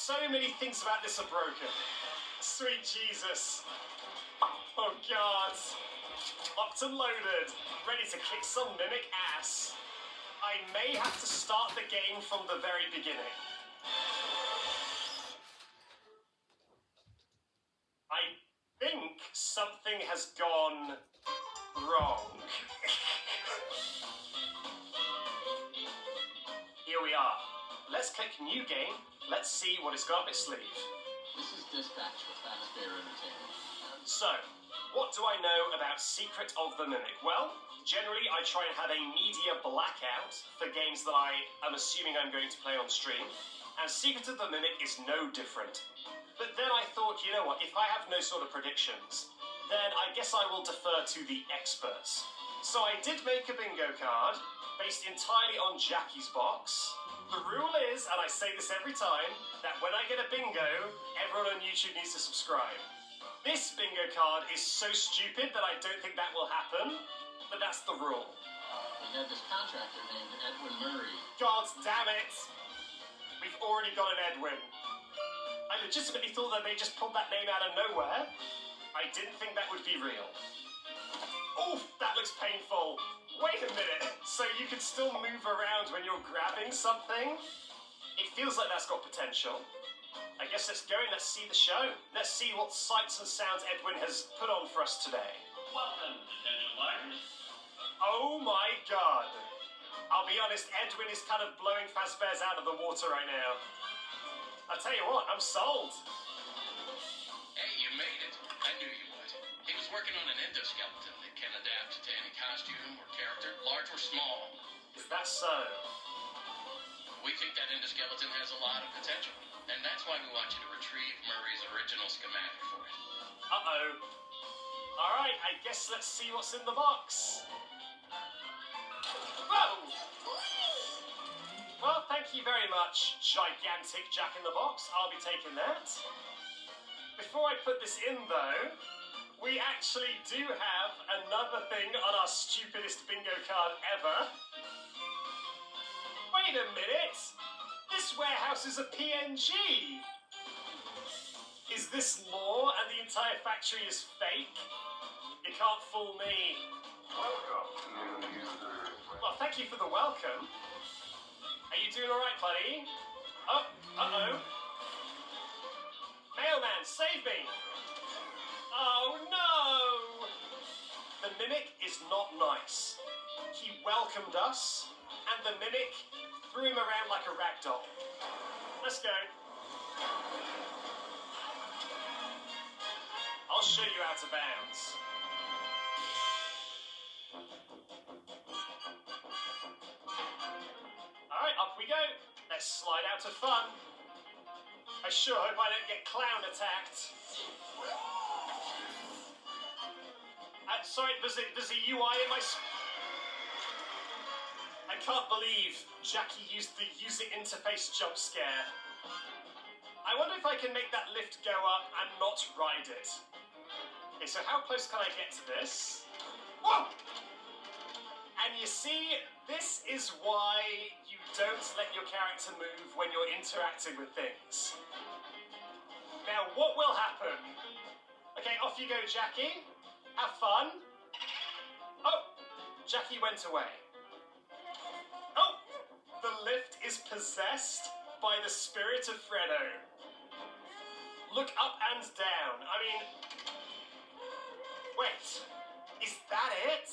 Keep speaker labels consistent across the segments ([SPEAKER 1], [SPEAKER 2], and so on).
[SPEAKER 1] So many things about this are broken. Sweet Jesus. Oh God. Locked and loaded, ready to kick some mimic ass. I may have to start the game from the very beginning. I think something has gone wrong. Here we are. Let's click new game. Let's see what it's got up its sleeve.
[SPEAKER 2] This is Dispatch with Taxpayer Entertainment.
[SPEAKER 1] So, what do I know about Secret of the Mimic? Well, generally I try and have a media blackout for games that I am assuming I'm going to play on stream, and Secret of the Mimic is no different. But then I thought, you know what, if I have no sort of predictions, then I guess I will defer to the experts. So I did make a bingo card, based entirely on Jackie's box. The rule is, and I say this every time, that when I get a bingo, everyone on YouTube needs to subscribe. This bingo card is so stupid that I don't think that will happen, but that's the rule.
[SPEAKER 2] We had this contractor named Edwin Murray.
[SPEAKER 1] God damn it! We've already got an Edwin. I legitimately thought that they just pulled that name out of nowhere. I didn't think that would be real. Oof, that looks painful. Wait a minute, so you can still move around when you're grabbing something? It feels like that's got potential. I guess let's go and let's see the show. Let's see what sights and sounds Edwin has put on for us today.
[SPEAKER 3] Welcome, potential buyers.
[SPEAKER 1] Oh my God. I'll be honest, Edwin is kind of blowing Fazbear's out of the water right now. I'll tell you what, I'm sold.
[SPEAKER 4] Hey, you made it. I knew you would. He was working on an endoskeleton that can adapt to any costume or character, large or small.
[SPEAKER 1] Is that so?
[SPEAKER 4] We think that endoskeleton has a lot of potential, and that's why we want you to retrieve Murray's original schematic for it.
[SPEAKER 1] Uh-oh. Alright, I guess let's see what's in the box. Whoa! Well, thank you very much, gigantic Jack-in-the-Box. I'll be taking that. Before I put this in, though, we actually do have another thing on our stupidest bingo card ever. Wait a minute! This warehouse is a PNG! Is this lore and the entire factory is fake? You can't fool me. Well, thank you for the welcome. Are you doing alright, buddy? Oh, uh-oh. Mailman, save me! Oh no! The Mimic is not nice. He welcomed us, and the Mimic threw him around like a rag doll. Let's go. I'll show you out of bounds. Alright, up we go. Let's slide out of fun. I sure hope I don't get clown attacked. Sorry, there's a UI in my... I can't believe Jackie used the user interface jump scare. I wonder if I can make that lift go up and not ride it. Okay, so how close can I get to this? Whoa! And you see, this is why you don't let your character move when you're interacting with things. Now, what will happen? Okay, off you go, Jackie. Have fun. Oh, Jackie went away. Oh, the lift is possessed by the spirit of Freddo. Look up and down. I mean, wait, is that it?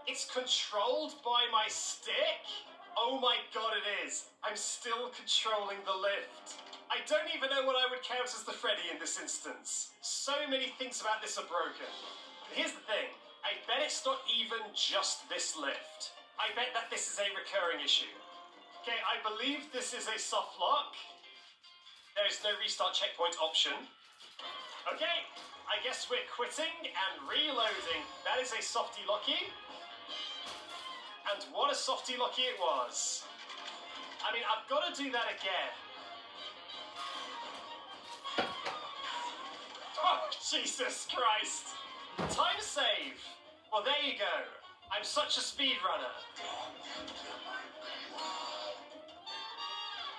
[SPEAKER 1] It's controlled by my stick? Oh my God, it is. I'm still controlling the lift. I don't even know what I would count as the Freddy in this instance. So many things about this are broken. But here's the thing. I bet it's not even just this lift. I bet that this is a recurring issue. Okay, I believe this is a soft lock. There is no restart checkpoint option. Okay, I guess we're quitting and reloading. That is a softy locky. And what a softy locky it was. I mean, I've got to do that again. Oh, Jesus Christ. Time save. Well, there you go. I'm such a speedrunner.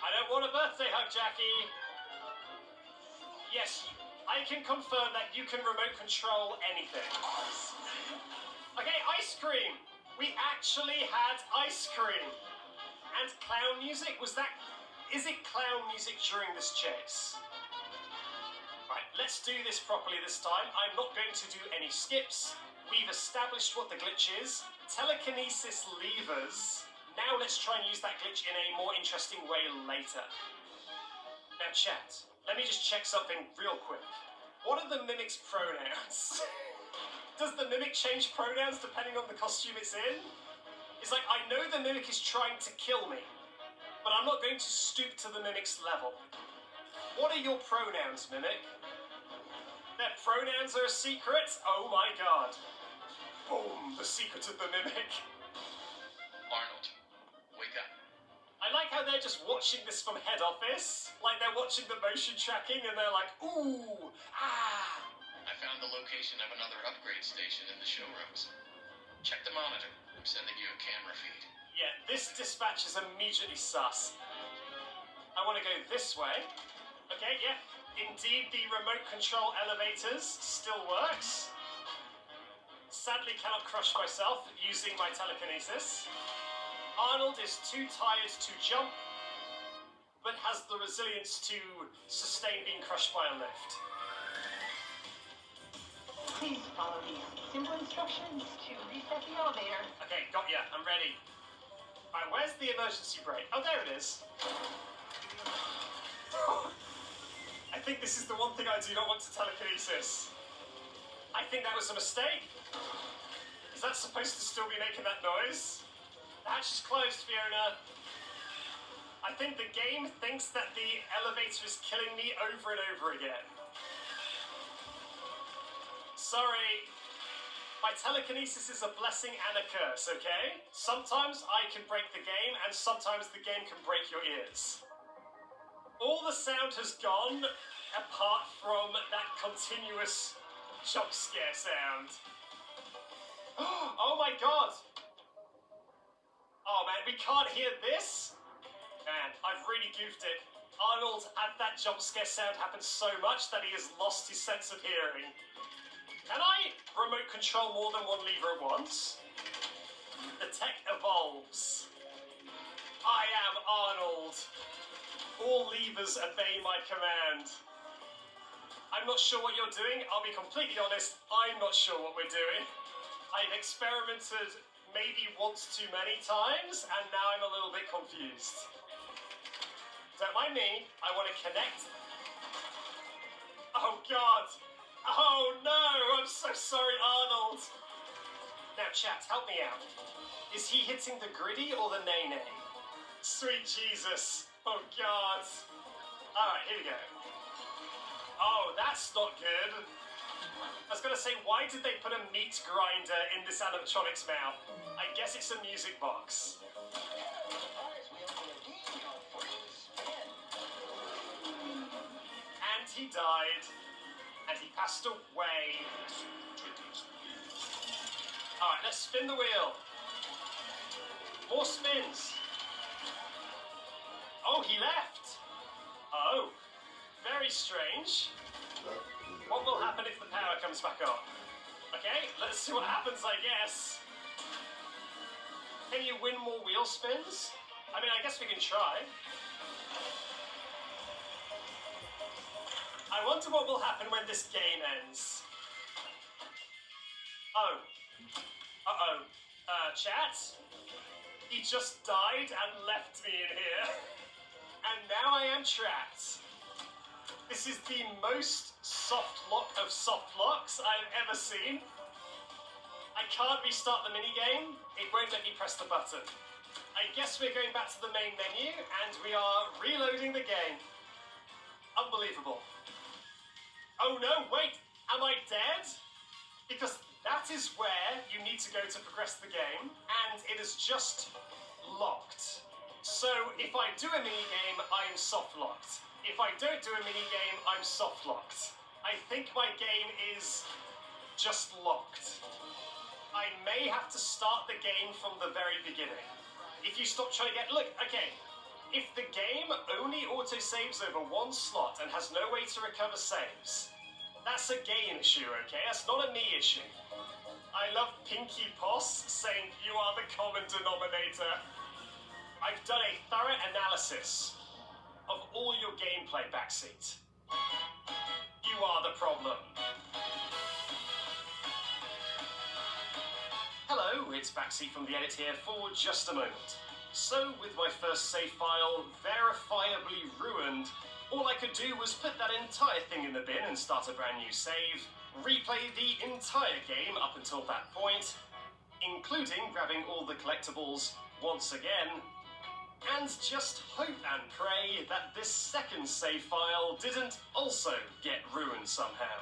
[SPEAKER 1] I don't want a birthday hug, Jackie. Yes, I can confirm that you can remote control anything. Okay, ice cream. We actually had ice cream. And clown music, is it clown music during this chase? Right, let's do this properly this time. I'm not going to do any skips. We've established what the glitch is. Telekinesis levers. Now let's try and use that glitch in a more interesting way later. Now chat, let me just check something real quick. What are the mimic's pronouns? Does the mimic change pronouns depending on the costume it's in? It's like, I know the mimic is trying to kill me, but I'm not going to stoop to the mimic's level. What are your pronouns, mimic? Their pronouns are a secret? Oh my god. Boom, the secret of the mimic.
[SPEAKER 4] Arnold, wake up.
[SPEAKER 1] I like how they're just watching this from head office. Like they're watching the motion tracking and they're like, ooh, ah.
[SPEAKER 4] I found the location of another upgrade station in the showrooms. Check the monitor. I'm sending you a camera feed.
[SPEAKER 1] Yeah, this dispatch is immediately sus. I want to go this way. Okay, yeah. Indeed, the remote control elevators still works. Sadly, cannot crush myself using my telekinesis. Arnold is too tired to jump, but has the resilience to sustain being crushed by a lift.
[SPEAKER 5] Please follow these simple instructions to reset the elevator.
[SPEAKER 1] Okay, got ya. I'm ready. Alright, where's the emergency brake? Oh, there it is. I think this is the one thing I do not want to telekinesis. I think that was a mistake. Is that supposed to still be making that noise? The hatch is closed, Fiona. I think the game thinks that the elevator is killing me over and over again. Sorry. My telekinesis is a blessing and a curse, okay? Sometimes I can break the game, and sometimes the game can break your ears. All the sound has gone, apart from that continuous jump scare sound. Oh my god! Oh man, we can't hear this? Man, I've really goofed it. Arnold had that jump scare sound happen so much that he has lost his sense of hearing. Can I remote control more than one lever at once? The tech evolves. I am Arnold. All levers obey my command. I'm not sure what you're doing. I'll be completely honest, I'm not sure what we're doing. I've experimented maybe once too many times, and now I'm a little bit confused. Don't mind me, I want to connect. Oh god! Oh no! I'm so sorry, Arnold! Now chat, help me out. Is he hitting the griddy or the nay-nay? Sweet Jesus! Oh god! Alright, here we go. Oh, that's not good. I was gonna say, why did they put a meat grinder in this animatronic's mouth? I guess it's a music box. And he died. And he passed away. Alright, let's spin the wheel. More spins. Oh, he left. Oh, very strange. What will happen if the power comes back on? Okay, let's see what happens, I guess. Can you win more wheel spins? I mean, I guess we can try. I wonder what will happen when this game ends. Oh. Uh-oh. Chat? He just died and left me in here. And now I am trapped. This is the most soft lock of soft locks I've ever seen. I can't restart the minigame. It won't let me press the button. I guess we're going back to the main menu and we are reloading the game. Unbelievable. Oh no, wait, am I dead? Because that is where you need to go to progress the game, and it is just locked. So if I do a minigame, I'm soft locked. If I don't do a minigame, I'm soft locked. I think my game is just locked. I may have to start the game from the very beginning. If you stop trying to get... Look, okay. If the game only autosaves over one slot and has no way to recover saves, that's a game issue, okay? That's not a me issue. I love Pinky Poss saying you are the common denominator. I've done a thorough analysis of all your gameplay, Backseat. You are the problem. Hello, it's Backseat from the Edit here for just a moment. So, with my first save file verifiably ruined, all I could do was put that entire thing in the bin and start a brand new save, replay the entire game up until that point, including grabbing all the collectibles once again, and just hope and pray that this second save file didn't also get ruined somehow.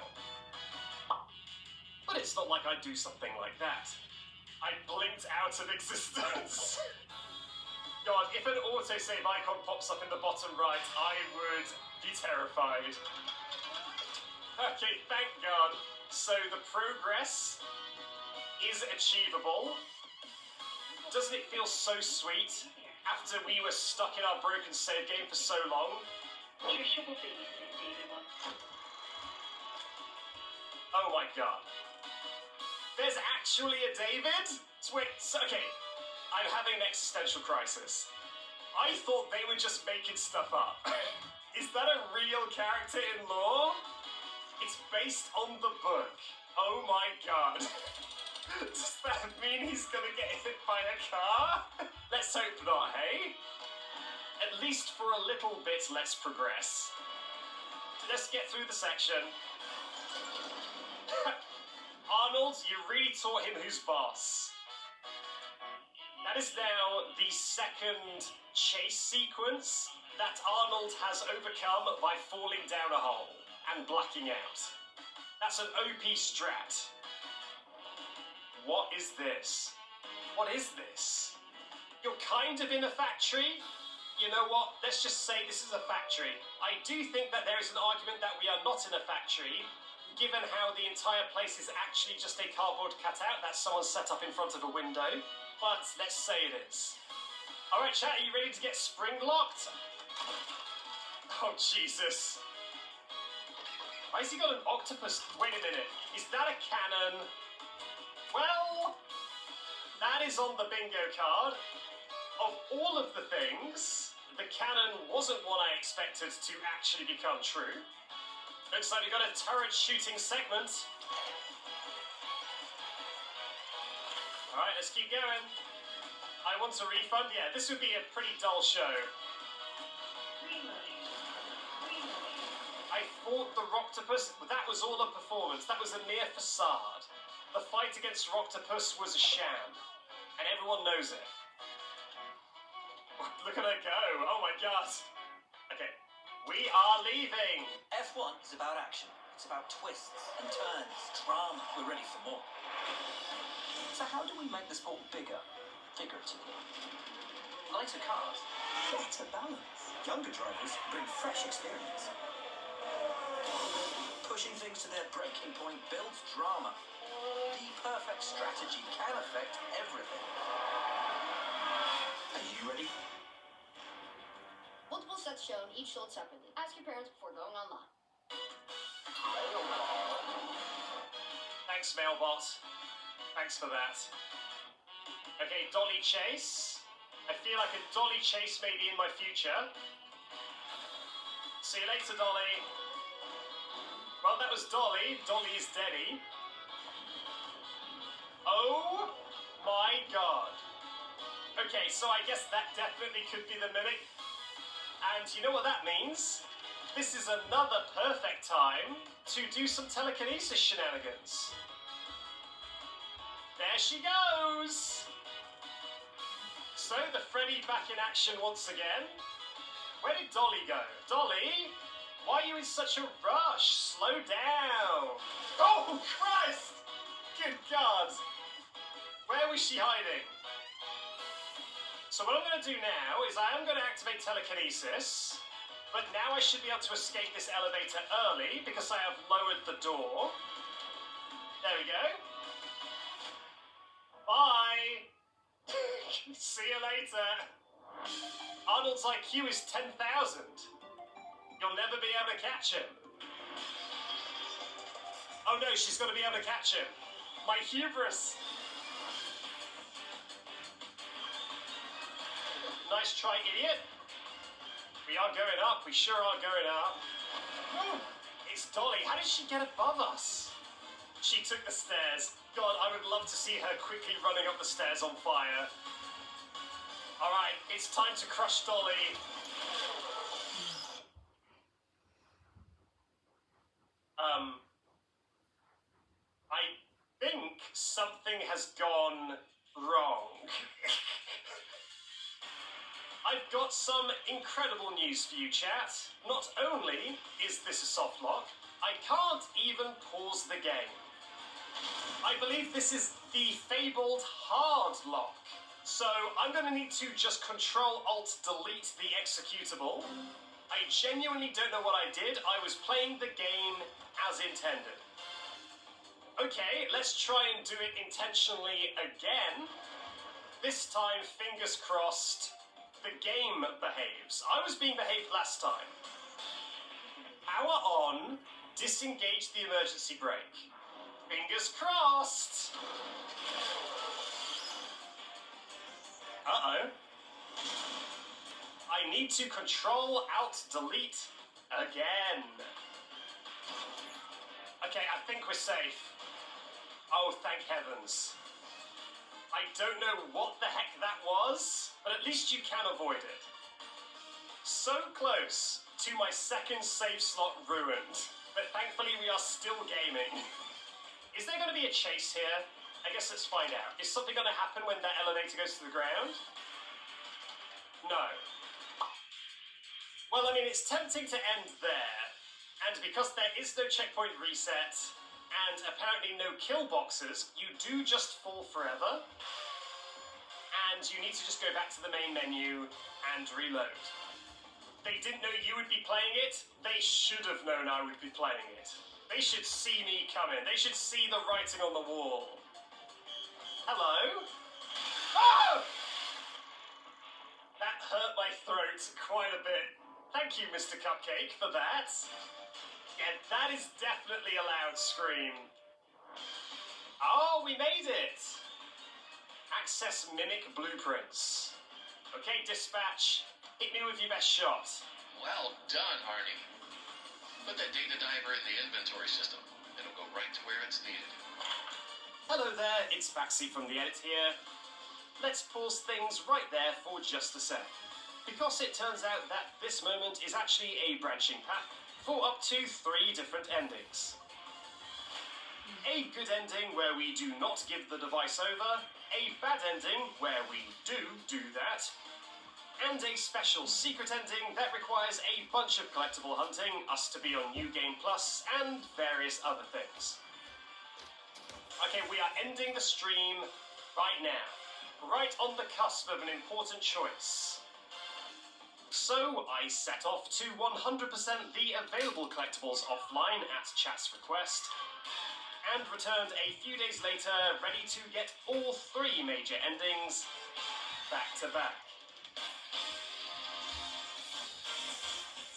[SPEAKER 1] But it's not like I'd do something like that. I blinked out of existence. God, if an autosave icon pops up in the bottom right, I would be terrified. Okay, thank God. So the progress is achievable. Doesn't it feel so sweet after we were stuck in our broken save game for so long?
[SPEAKER 5] Trisha will babysit David once.
[SPEAKER 1] Oh my God. There's actually a David? Wait, okay. I'm having an existential crisis. I thought they were just making stuff up. Is that a real character in lore? It's based on the book. Oh my God. Does that mean he's gonna get hit by a car? Let's hope not, hey? At least for a little bit, let's progress. Let's get through the section. Arnold, you really taught him who's boss. That is now the second chase sequence that Arnold has overcome by falling down a hole and blacking out. That's an OP strat. What is this? What is this? You're kind of in a factory? You know what? Let's just say this is a factory. I do think that there is an argument that we are not in a factory, given how the entire place is actually just a cardboard cutout that someone set up in front of a window. But let's say it is. Alright, chat, are you ready to get spring locked? Oh, Jesus. Why has he got an octopus? Wait a minute. Is that a cannon? Well, that is on the bingo card. Of all of the things, the cannon wasn't what I expected to actually become true. Looks like we've got a turret shooting segment. Alright, let's keep going. I want a refund. Yeah, this would be a pretty dull show. I fought the Roctopus, but that was all a performance. That was a mere facade. The fight against Roctopus was a sham, and everyone knows it. Look at her go. Oh my God. Okay, we are leaving.
[SPEAKER 6] F1 is about action. It's about twists and turns, drama. We're ready for more. So how do we make the sport bigger, figuratively? Lighter cars, better balance. Younger drivers bring fresh experience. Pushing things to their breaking point builds drama. The perfect strategy can affect everything. Are you ready?
[SPEAKER 7] Multiple sets shown, each sold separately. Ask your parents before going online.
[SPEAKER 1] Thanks, Mailbot. Thanks for that. Okay, Dolly Chase. I feel like a Dolly Chase may be in my future. See you later, Dolly. Well, that was Dolly. Dolly is Denny. Oh my God. Okay, so I guess that definitely could be the mimic. And you know what that means? This is another perfect time to do some telekinesis shenanigans. There she goes! So, the Freddy back in action once again. Where did Dolly go? Dolly? Why are you in such a rush? Slow down. Oh, Christ! Good God! Where was she hiding? So what I'm going to do now is I am going to activate telekinesis, but now I should be able to escape this elevator early because I have lowered the door. There we go. Bye! See you later. Arnold's IQ is 10,000. You'll never be able to catch him. Oh no, she's going to be able to catch him. My hubris. Nice try, idiot. We are going up. We sure are going up. It's Dolly. How did she get above us? She took the stairs. God, I would love to see her quickly running up the stairs on fire. Alright, it's time to crush Dolly. I think something has gone wrong. I've got some incredible news for you, chat. Not only is this a soft lock, I can't even pause the game. I believe this is the fabled hard lock. So I'm going to need to just Control-Alt-Delete the executable. I genuinely don't know what I did. I was playing the game as intended. Okay, let's try and do it intentionally again. This time, fingers crossed, the game behaves. I was being behaved last time. Power on, disengage the emergency brake. Fingers crossed. Uh-oh. I need to Control-Alt-Delete again. Okay, I think we're safe. Oh, thank heavens. I don't know what the heck that was, but at least you can avoid it. So close to my second save slot ruined, but thankfully we are still gaming. Is there going to be a chase here? I guess let's find out. Is something going to happen when that elevator goes to the ground? No. Well, I mean, it's tempting to end there, and because there is no checkpoint reset, and apparently no kill boxes, you do just fall forever, and you need to just go back to the main menu and reload. They didn't know you would be playing it. They should have known I would be playing it. They should see me coming. They should see the writing on the wall. Hello? Oh! That hurt my throat quite a bit. Thank you, Mr. Cupcake, for that. Yeah, that is definitely a loud scream. Oh, we made it! Access mimic blueprints. Okay, dispatch, hit me with your best shot.
[SPEAKER 4] Well done, Arnie. Put that data diver in the inventory system. It'll go right to where it's needed.
[SPEAKER 1] Hello there, it's Backseat from the Edit here. Let's pause things right there for just a sec. Because it turns out that this moment is actually a branching path for up to 3 different endings. A good ending where we do not give the device over, a bad ending where we do that, and a special secret ending that requires a bunch of collectible hunting, us to be on New Game Plus, and various other things. Okay, we are ending the stream right now, right on the cusp of an important choice. So I set off to 100% the available collectibles offline at chat's request, and returned a few days later ready to get all 3 major endings back to back.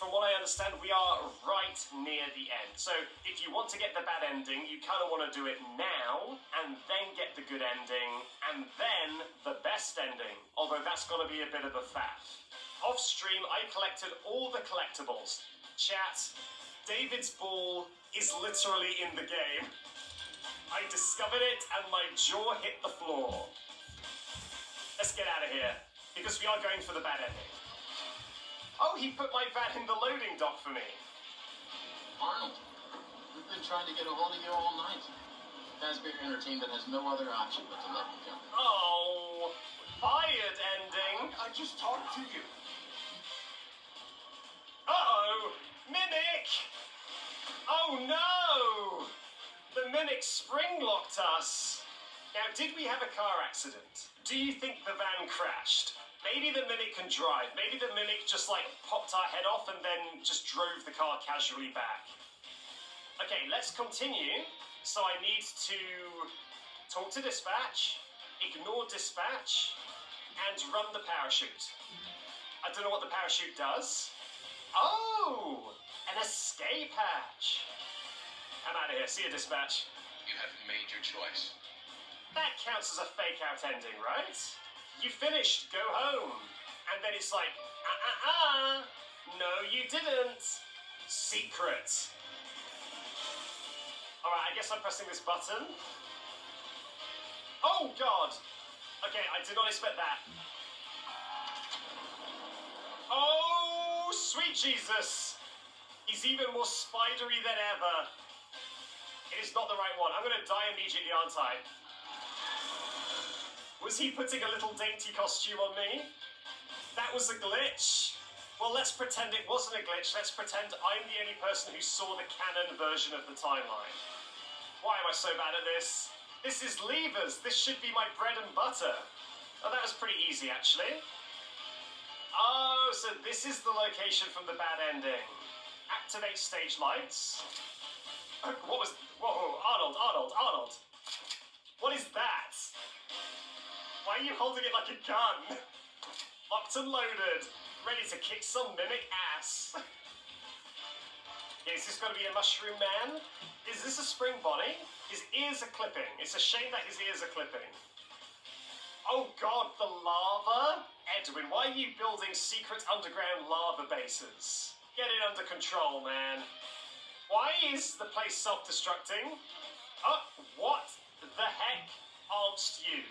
[SPEAKER 1] From what I understand, we are right near the end. So if you want to get the bad ending, you kind of want to do it now, and then get the good ending, and then the best ending, although that's going to be a bit of a faff. Off stream, I collected all the collectibles. Chat, David's ball is literally in the game. I discovered it and my jaw hit the floor. Let's get out of here, because we are going for the bad ending. Oh, he put my van in the loading dock for me.
[SPEAKER 2] Arnold, we've been trying to get a hold of you all night. Fazbear Entertainment has no other option but to let you go.
[SPEAKER 1] Oh, fired ending.
[SPEAKER 3] I just talked to you.
[SPEAKER 1] Uh-oh, Mimic! Oh no! The Mimic spring-locked us. Now, did we have a car accident? Do you think the van crashed? Maybe the Mimic can drive. Maybe the Mimic just, like, popped our head off and then just drove the car casually back. Okay, let's continue. So I need to talk to dispatch, ignore dispatch, and run the parachute. I don't know what the parachute does. Oh, an escape hatch. I'm out of here. See you, dispatch.
[SPEAKER 4] You haven't made your choice.
[SPEAKER 1] That counts as a fake out ending, right? You finished, go home. And then it's like, no you didn't. Secret. Alright, I guess I'm pressing this button. Oh god! Okay, I did not expect that. Oh, sweet Jesus! He's even more spidery than ever. It is not the right one. I'm gonna die immediately, aren't I? Was he putting a little dainty costume on me? That was a glitch. Well, let's pretend it wasn't a glitch. Let's pretend I'm the only person who saw the canon version of the timeline. Why am I so bad at this? This is levers. This should be my bread and butter. Oh, that was pretty easy, actually. Oh, so this is the location from the bad ending. Activate stage lights. What was... Whoa, Arnold. What is that? Why are you holding it like a gun? Locked and loaded. Ready to kick some mimic ass. Is this going to be a mushroom man? Is this a spring bonnie? His ears are clipping. It's a shame that his ears are clipping. Oh god, the lava? Edwin, why are you building secret underground lava bases? Get it under control, man. Why is the place self-destructing? Oh, what the heck aren't you?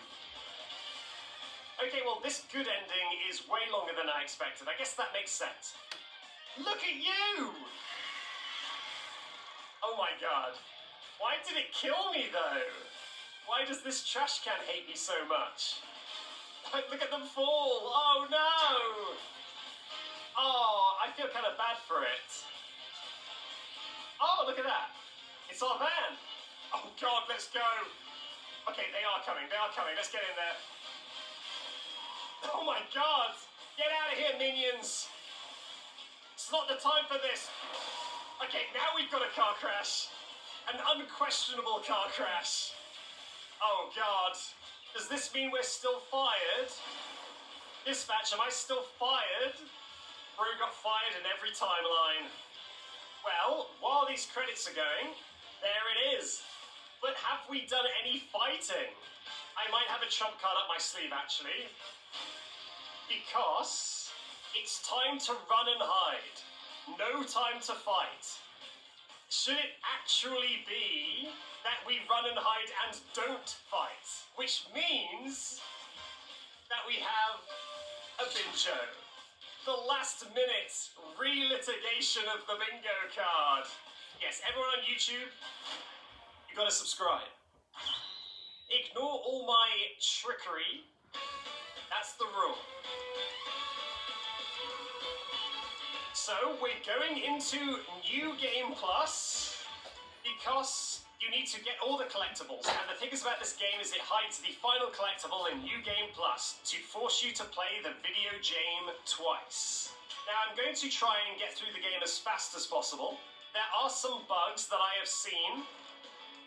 [SPEAKER 1] Okay, well, this good ending is way longer than I expected. I guess that makes sense. Look at you! Oh my god. Why did it kill me, though? Why does this trash can hate me so much? Look at them fall! Oh, no! Oh, I feel kind of bad for it. Oh, look at that. It's our van. Oh, God, let's go. Okay, they are coming. Let's get in there. Oh, my God. Get out of here, minions. It's not the time for this. Okay, now we've got a car crash. An unquestionable car crash. Oh, God. Does this mean we're still fired? Dispatch, am I still fired? Bro got fired in every timeline. Well, while these credits are going, there it is. But have we done any fighting? I might have a trump card up my sleeve, actually. Because it's time to run and hide. No time to fight. Should it actually be that we run and hide and don't fight? Which means that we have a bingo. The last minute re-litigation of the bingo card. Yes, everyone on YouTube, you gotta subscribe. Ignore all my trickery. That's the rule. So we're going into New Game Plus because you need to get all the collectibles. And the thing is about this game is it hides the final collectible in New Game Plus to force you to play the video game twice. Now I'm going to try and get through the game as fast as possible. There are some bugs that I have seen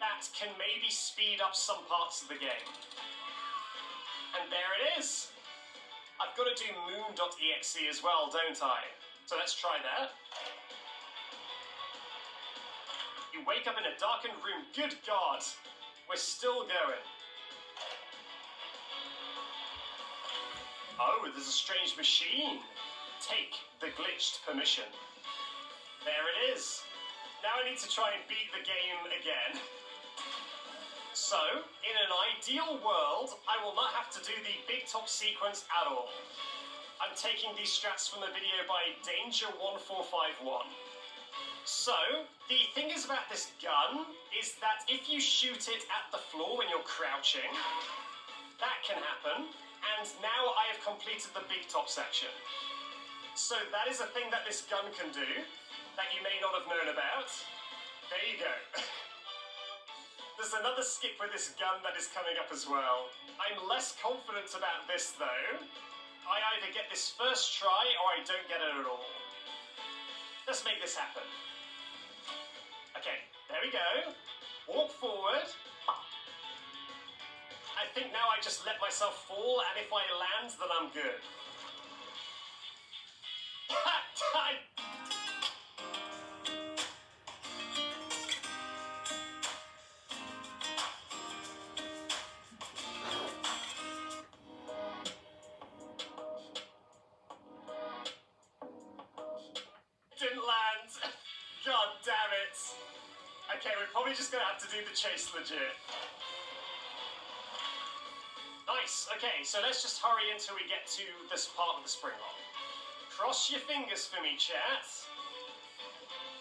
[SPEAKER 1] that can maybe speed up some parts of the game. And there it is. I've got to do moon.exe as well, don't I? So let's try that. You wake up in a darkened room. Good God. We're still going. Oh, there's a strange machine. Take the glitched permission. There it is. Now I need to try and beat the game again. So, in an ideal world, I will not have to do the big top sequence at all. I'm taking these strats from the video by Danger1451. So, the thing is about this gun is that if you shoot it at the floor when you're crouching, that can happen, and now I have completed the big top section. So that is a thing that this gun can do, that you may not have known about. There you go. There's another skip with this gun that is coming up as well. I'm less confident about this though. I either get this first try or I don't get it at all. Let's make this happen. Okay, there we go. Walk forward. I think now I just let myself fall, and if I land, then I'm good. Didn't land. God damn it. Okay, we're probably just gonna have to do the chase legit. Nice. Okay, so let's just hurry until we get to this part of the spring lock. Cross your fingers for me, chat.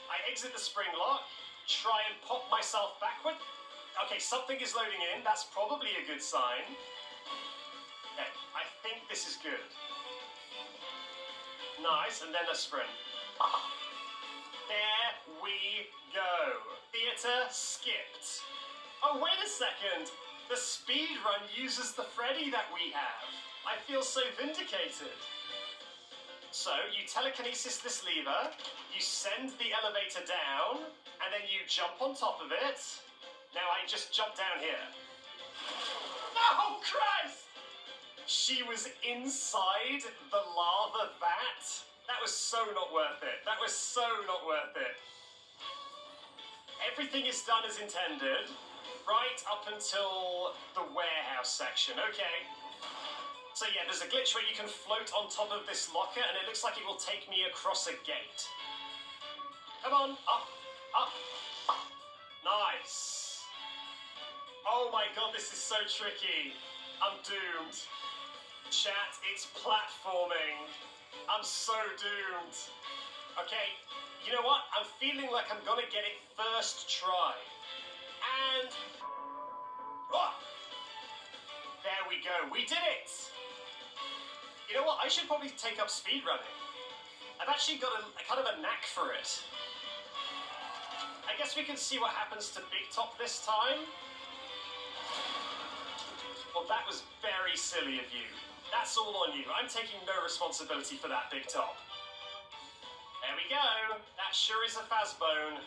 [SPEAKER 1] I exit the spring lock, try and pop myself backward. Okay, something is loading in. That's probably a good sign. Okay, I think this is good. Nice, and then a sprint. There we go. Theatre skipped. Oh, wait a second. The speed run uses the Freddy that we have. I feel so vindicated. So, you telekinesis this lever, you send the elevator down, and then you jump on top of it. Now I just jump down here. Oh, Christ! She was inside the lava vat. That was so not worth it. That was so not worth it. Everything is done as intended, right up until the warehouse section. Okay. So yeah, there's a glitch where you can float on top of this locker, and it looks like it will take me across a gate. Come on, up, up. Nice. Oh my god, this is so tricky. I'm doomed. Chat, it's platforming. I'm so doomed. Okay, you know what? I'm feeling like I'm gonna get it first try. And... oh, there we go. We did it! You know what? I should probably take up speedrunning. I've actually got a kind of a knack for it. I guess we can see what happens to Big Top this time. Well, that was very silly of you. That's all on you. I'm taking no responsibility for that, Big Top. There we go. That sure is a Fazbone.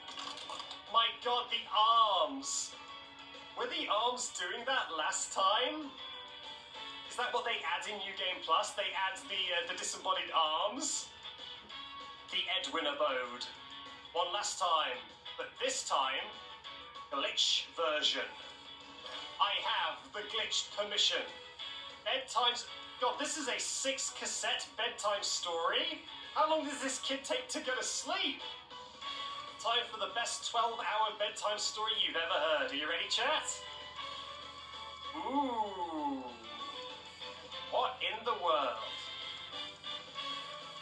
[SPEAKER 1] My god, the arms. Were the arms doing that last time? Is that what they add in New Game Plus? They add the disembodied arms? The Edwin abode. One last time. But this time, glitch version. I have the glitched permission. Bedtime's... God, this is a 6-cassette bedtime story? How long does this kid take to go to sleep? Time for the best 12-hour bedtime story you've ever heard. Are you ready, chat? Ooh. What in the world?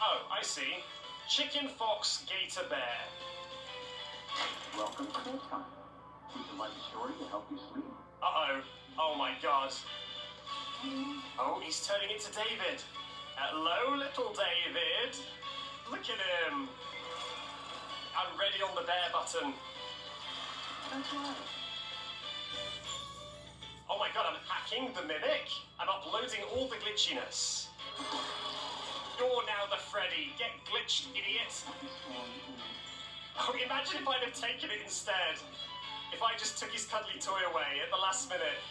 [SPEAKER 1] Oh, I see. Chicken, fox, gator, bear.
[SPEAKER 8] Welcome to bedtime. Would you like a story to help you sleep?
[SPEAKER 1] Uh-oh. Oh my god. Oh, he's turning into David. Hello, little David. Look at him. I'm ready on the bear button.
[SPEAKER 8] That's right.
[SPEAKER 1] Oh my god, I'm hacking the mimic. I'm uploading all the glitchiness. You're now the Freddy. Get glitched, idiot. Oh, imagine if I'd have taken it instead. If I just took his cuddly toy away at the last minute.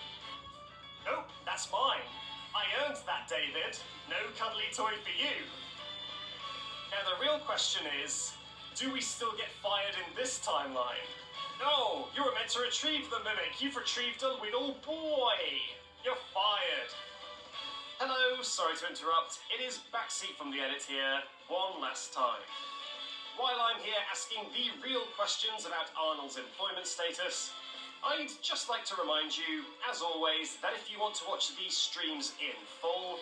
[SPEAKER 1] Nope, that's mine. I earned that, David. No cuddly toy for you. Now the real question is, do we still get fired in this timeline? No, you were meant to retrieve the mimic. You've retrieved a little boy. You're fired. Hello, sorry to interrupt. It is Backseat from the edit here, one last time. While I'm here asking the real questions about Arnold's employment status, I'd just like to remind you, as always, that if you want to watch these streams in full,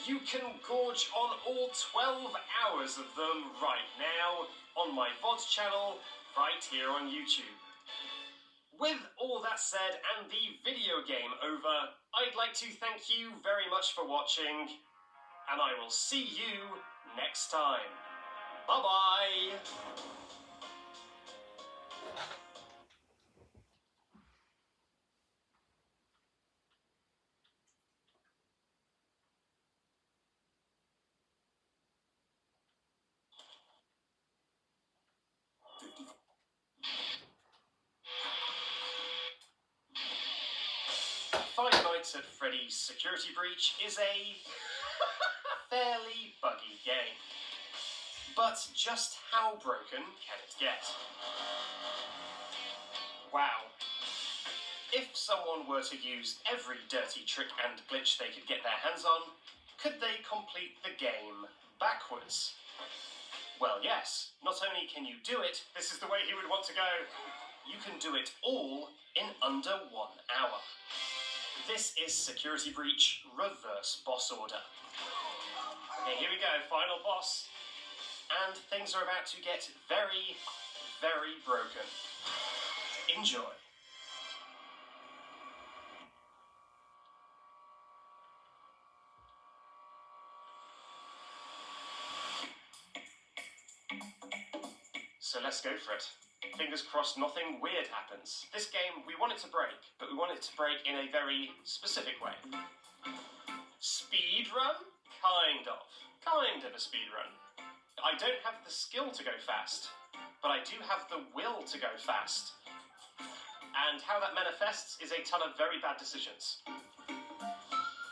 [SPEAKER 1] you can gorge on all 12 hours of them right now on my VOD channel, right here on YouTube. With all that said and the video game over, I'd like to thank you very much for watching, and I will see you next time. Bye-bye! Fine, Night at Freddy's Security Breach is a fairly buggy game. But just how broken can it get? Wow. If someone were to use every dirty trick and glitch they could get their hands on, could they complete the game backwards? Well, yes. Not only can you do it, this is the way he would want to go. You can do it all in under 1 hour. This is Security Breach Reverse Boss Order. Okay, here we go, final boss. And things are about to get very, very broken. Enjoy. So let's go for it. Fingers crossed nothing weird happens. This game, we want it to break, but we want it to break in a very specific way. Speed run? Kind of a speed run. I don't have the skill to go fast, but I do have the will to go fast. And how that manifests is a ton of very bad decisions.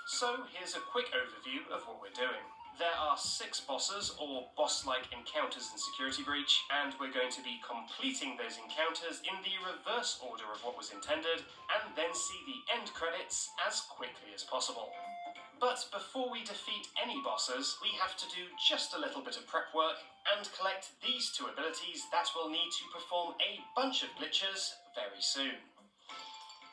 [SPEAKER 1] So here's a quick overview of what we're doing. There are 6 bosses, or boss-like encounters in Security Breach, and we're going to be completing those encounters in the reverse order of what was intended, and then see the end credits as quickly as possible. But before we defeat any bosses, we have to do just a little bit of prep work, and collect these 2 abilities that will need to perform a bunch of glitches very soon.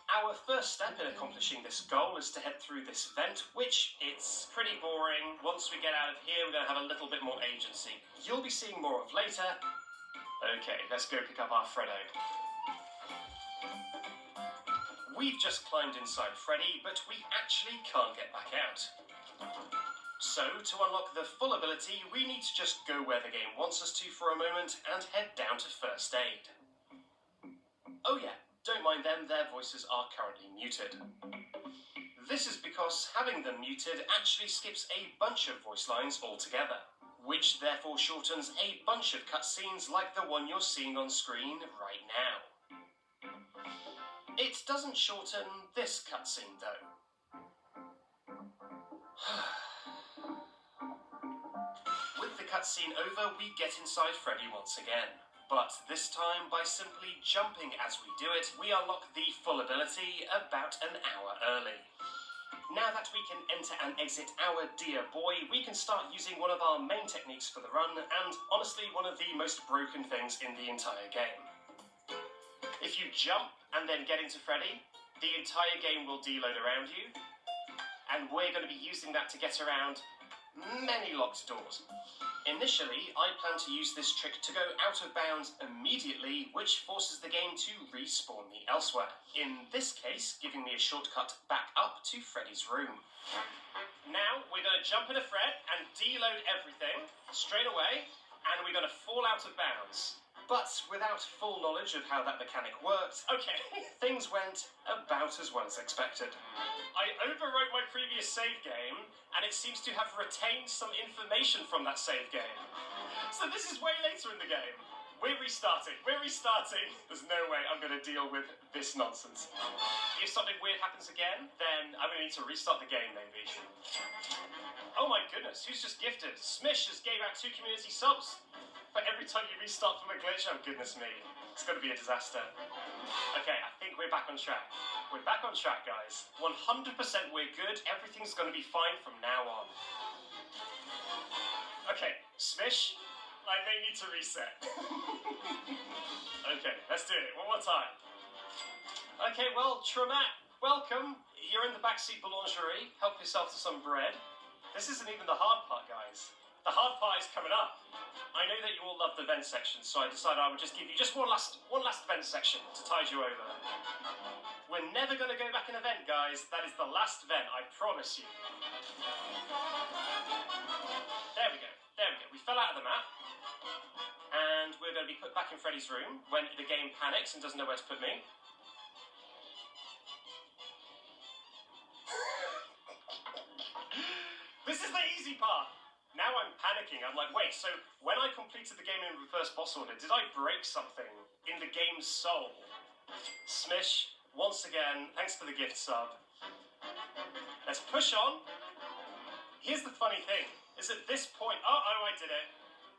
[SPEAKER 1] Our first step in accomplishing this goal is to head through this vent, which it's pretty boring. Once we get out of here, we're going to have a little bit more agency. You'll be seeing more of later. Okay, let's go pick up our Freddo. We've just climbed inside Freddy, but we actually can't get back out. So, to unlock the full ability, we need to just go where the game wants us to for a moment and head down to first aid. Oh yeah. Don't mind them, their voices are currently muted. This is because having them muted actually skips a bunch of voice lines altogether, which therefore shortens a bunch of cutscenes like the one you're seeing on screen right now. It doesn't shorten this cutscene though. With the cutscene over, we get inside Freddy once again. But this time, by simply jumping as we do it, we unlock the full ability about an hour early. Now that we can enter and exit our dear boy, we can start using one of our main techniques for the run, and honestly one of the most broken things in the entire game. If you jump and then get into Freddy, the entire game will deload around you, and we're going to be using that to get around many locked doors. Initially, I plan to use this trick to go out of bounds immediately, which forces the game to respawn me elsewhere. In this case, giving me a shortcut back up to Freddy's room. Now, we're going to jump in a Fred and deload everything straight away, and we're going to fall out of bounds. But without full knowledge of how that mechanic worked, okay, things went about as well as expected. I overwrote my previous save game, and it seems to have retained some information from that save game. So this is way later in the game. We're restarting. There's no way I'm going to deal with this nonsense. If something weird happens again, then I'm going to need to restart the game, maybe. Oh my goodness, who's just gifted? Smish just gave out 2 community subs. For every time you restart from a glitch, oh goodness me. It's going to be a disaster. Okay, I think we're back on track. We're back on track, guys. 100% we're good. Everything's going to be fine from now on. Okay, Smish, I may need to reset. Okay, let's do it. One more time. Okay, well, Tremat, welcome. You're in the backseat boulangerie. Help yourself to some bread. This isn't even the hard part, guys. The hard part is coming up. I know that you all love the vent section, so I decided I would just give you just one last vent section to tide you over. We're never going to go back in a vent, guys. That is the last vent, I promise you. There we go. We fell out of the map. And we're going to be put back in Freddy's room when the game panics and doesn't know where to put me. This is the easy part. Now I'm panicking. I'm like, wait, so when I completed the game in reverse boss order, did I break something in the game's soul? Smish, once again, thanks for the gift sub. Let's push on. Here's the funny thing, is at this point... Oh, I did it.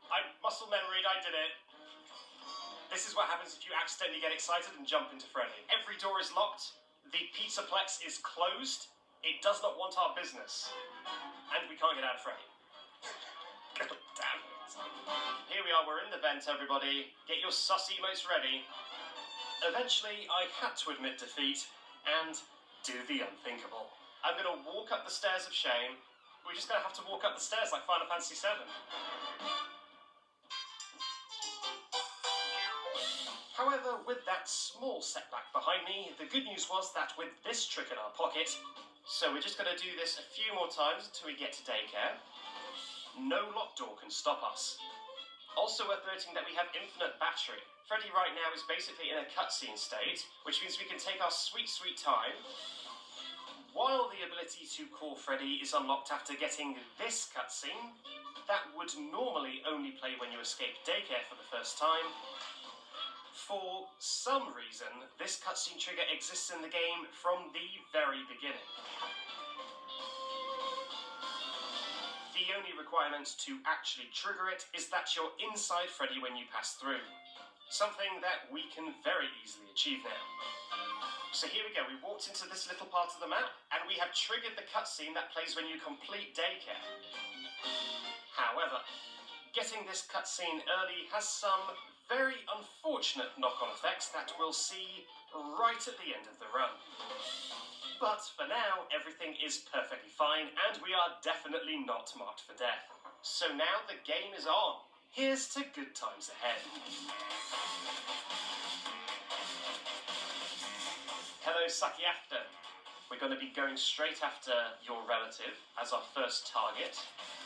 [SPEAKER 1] I muscle memoried, I did it. This is what happens if you accidentally get excited and jump into Freddy. Every door is locked. The Pizzaplex is closed. It does not want our business. And we can't get out of Freddy. God damn it. Here we are, we're in the vent, everybody. Get your sus emotes ready. Eventually, I had to admit defeat and do the unthinkable. I'm going to walk up the stairs of shame. We're just going to have to walk up the stairs like Final Fantasy VII. However, with that small setback behind me, the good news was that with this trick in our pocket, so we're just going to do this a few more times until we get to daycare. No locked door can stop us. Also worth noting that we have infinite battery. Freddy right now is basically in a cutscene state, which means we can take our sweet, sweet time. While the ability to call Freddy is unlocked after getting this cutscene, that would normally only play when you escape daycare for the first time. For some reason, this cutscene trigger exists in the game from the very beginning. The only requirement to actually trigger it is that you're inside Freddy when you pass through. Something that we can very easily achieve now. So here we go, we walked into this little part of the map, and we have triggered the cutscene that plays when you complete daycare. However, getting this cutscene early has some very unfortunate knock-on effects that we'll see right at the end of the run. But for now, everything is perfectly fine, and we are definitely not marked for death. So now the game is on. Here's to good times ahead. Hello, Sucky Afton. We're going to be going straight after your relative as our first target.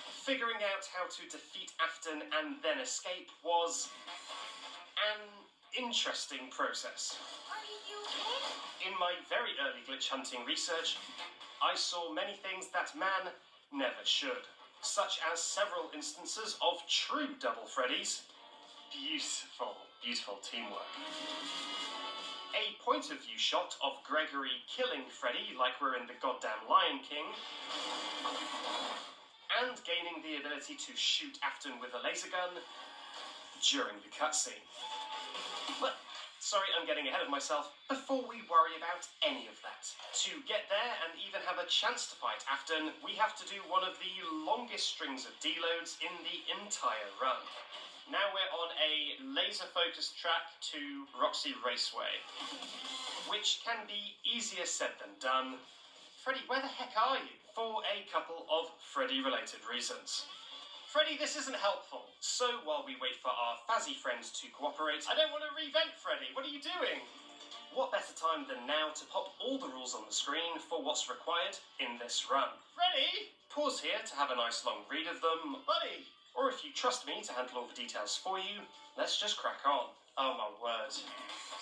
[SPEAKER 1] Figuring out how to defeat Afton and then escape was an interesting process. In my very early glitch hunting research, I saw many things that man never should, such as several instances of true double Freddys. Beautiful, beautiful teamwork. A point of view shot of Gregory killing Freddy like we're in the goddamn Lion King, and gaining the ability to shoot Afton with a laser gun during the cutscene. But, sorry, I'm getting ahead of myself. Before we worry about any of that, to get there and even have a chance to fight Afton, we have to do one of the longest strings of deloads in the entire run. Now we're on a laser-focused track to Roxy Raceway, which can be easier said than done. Freddy, where the heck are you? For a couple of Freddy-related reasons. Freddy, this isn't helpful. So while we wait for our Fazzy friends to cooperate, I don't want to revent Freddy. What are you doing? What better time than now to pop all the rules on the screen for what's required in this run. Freddy! Pause here to have a nice long read of them. Buddy! Or if you trust me to handle all the details for you, let's just crack on. Oh my word.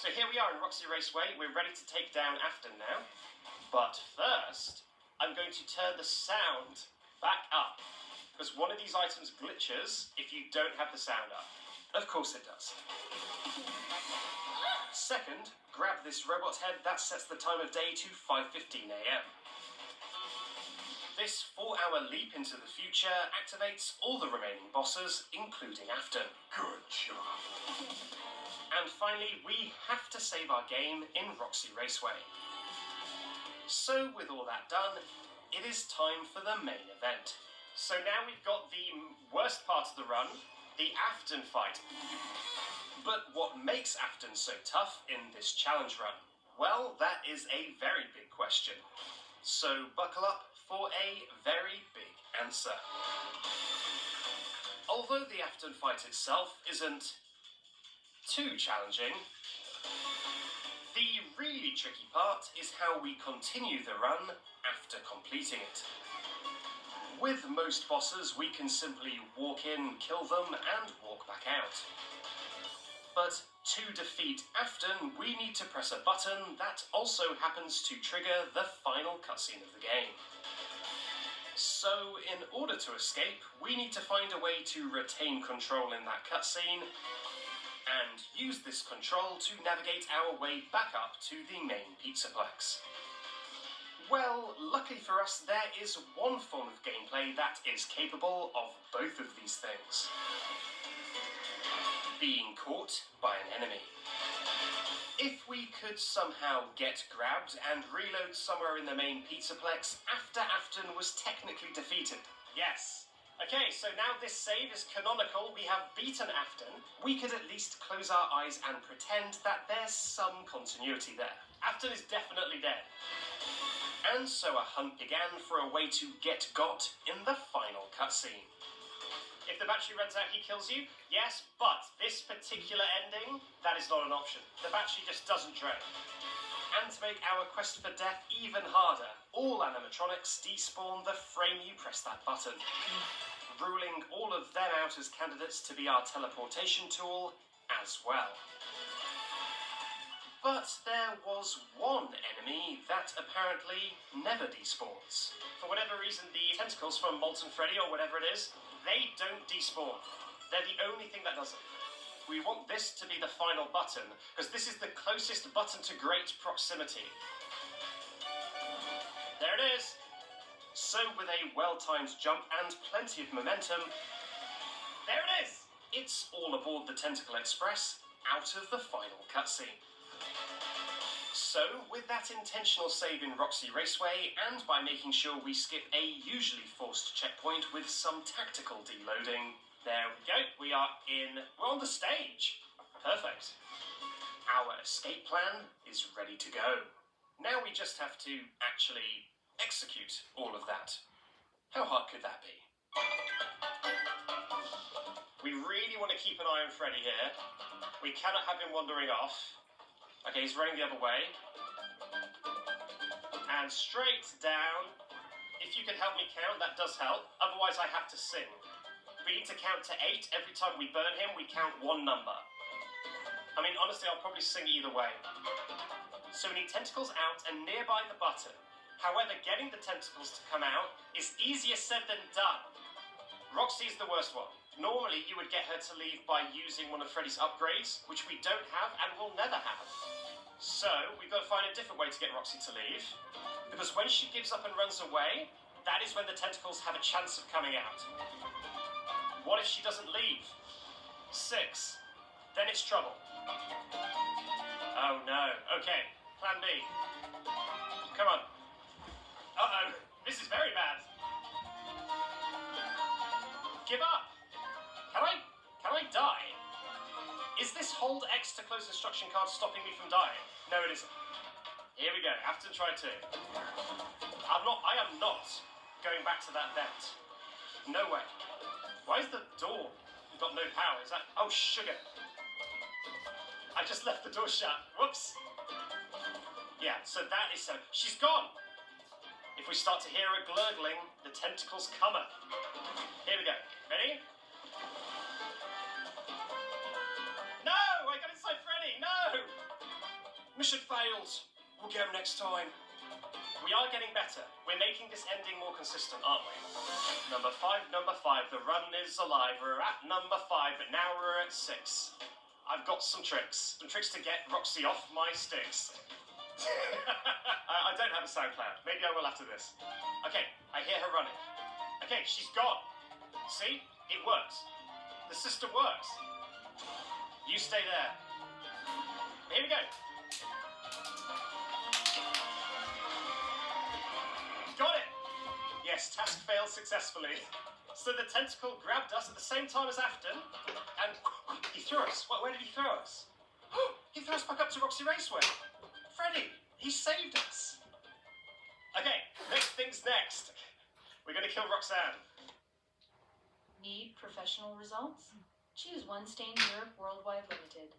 [SPEAKER 1] So here we are in Roxy Raceway. We're ready to take down Afton now. But first, I'm going to turn the sound back up, because one of these items glitches if you don't have the sound up. Of course it does. Second, grab this robot head that sets the time of day to 5:15 AM. This 4-hour leap into the future activates all the remaining bosses, including Afton.
[SPEAKER 8] Good job.
[SPEAKER 1] And finally, we have to save our game in Roxy Raceway. So with all that done, it is time for the main event. So now we've got the worst part of the run, the Afton fight. But what makes Afton so tough in this challenge run? Well, that is a very big question. So buckle up for a very big answer. Although the Afton fight itself isn't too challenging, the really tricky part is how we continue the run after completing it. With most bosses, we can simply walk in, kill them, and walk back out. But to defeat Afton, we need to press a button that also happens to trigger the final cutscene of the game. So, in order to escape, we need to find a way to retain control in that cutscene, and use this control to navigate our way back up to the main Pizzaplex. Well, luckily for us, there is one form of gameplay that is capable of both of these things. Being caught by an enemy. If we could somehow get grabbed and reload somewhere in the main pizzaplex after Afton was technically defeated. Yes. Okay, so now this save is canonical, we have beaten Afton, we could at least close our eyes and pretend that there's some continuity there. Afton is definitely dead. And so a hunt began for a way to get got in the final cutscene. If the battery runs out, he kills you? Yes, but this particular ending, that is not an option. The battery just doesn't drain. And to make our quest for death even harder, all animatronics despawn the frame you press that button, ruling all of them out as candidates to be our teleportation tool as well. But there was one enemy that apparently never despawns. For whatever reason, the tentacles from Molten Freddy or whatever it is, they don't despawn. They're the only thing that doesn't. We want this to be the final button, because this is the closest button to great proximity. There it is. So with a well-timed jump and plenty of momentum, there it is! It's all aboard the Tentacle Express, out of the final cutscene. So, with that intentional save in Roxy Raceway, and by making sure we skip a usually forced checkpoint with some tactical deloading, there we go, we're on the stage. Perfect. Our escape plan is ready to go. Now we just have to actually execute all of that. How hard could that be? We really want to keep an eye on Freddy here. We cannot have him wandering off. Okay, he's running the other way. And straight down. If you can help me count, that does help. Otherwise, I have to sing. We need to count to 8. Every time we burn him, we count one number. I mean, honestly, I'll probably sing either way. So we need tentacles out and nearby the button. However, getting the tentacles to come out is easier said than done. Roxy is the worst one. Normally, you would get her to leave by using one of Freddy's upgrades, which we don't have and will never have. So, we've got to find a different way to get Roxy to leave, because when she gives up and runs away, that is when the tentacles have a chance of coming out. What if she doesn't leave? 6. Then it's trouble. Oh no. Okay, plan B. Come on. Uh-oh, this is very bad. Give up. Can I die? Is this hold X to close instruction card stopping me from dying? No, it isn't. Here we go. Have to try to. I am not going back to that vent. No way. Why is the door got no power? Is that... Oh, sugar. I just left the door shut. Whoops. Yeah, so that is so... She's gone. If we start to hear her gurgling, the tentacles come up. Here we go. Ready? No! I got inside Freddy! No! Mission failed. We'll get him next time. We are getting better. We're making this ending more consistent, aren't we? Number 5. The run is alive. We're at number 5, but now we're at 6. I've got some tricks. Some tricks to get Roxy off my sticks. I don't have a SoundCloud. Maybe I will after this. Okay, I hear her running. Okay, she's gone. See? It works. The system works. You stay there. Here we go. Got it! Yes, task failed successfully. So the tentacle grabbed us at the same time as Afton, and he threw us. Where did he throw us? He threw us back up to Roxy Raceway. Freddy, he saved us. Okay, next thing's next. We're gonna kill Roxanne.
[SPEAKER 9] Need professional results? Choose One Stain Europe Worldwide Limited.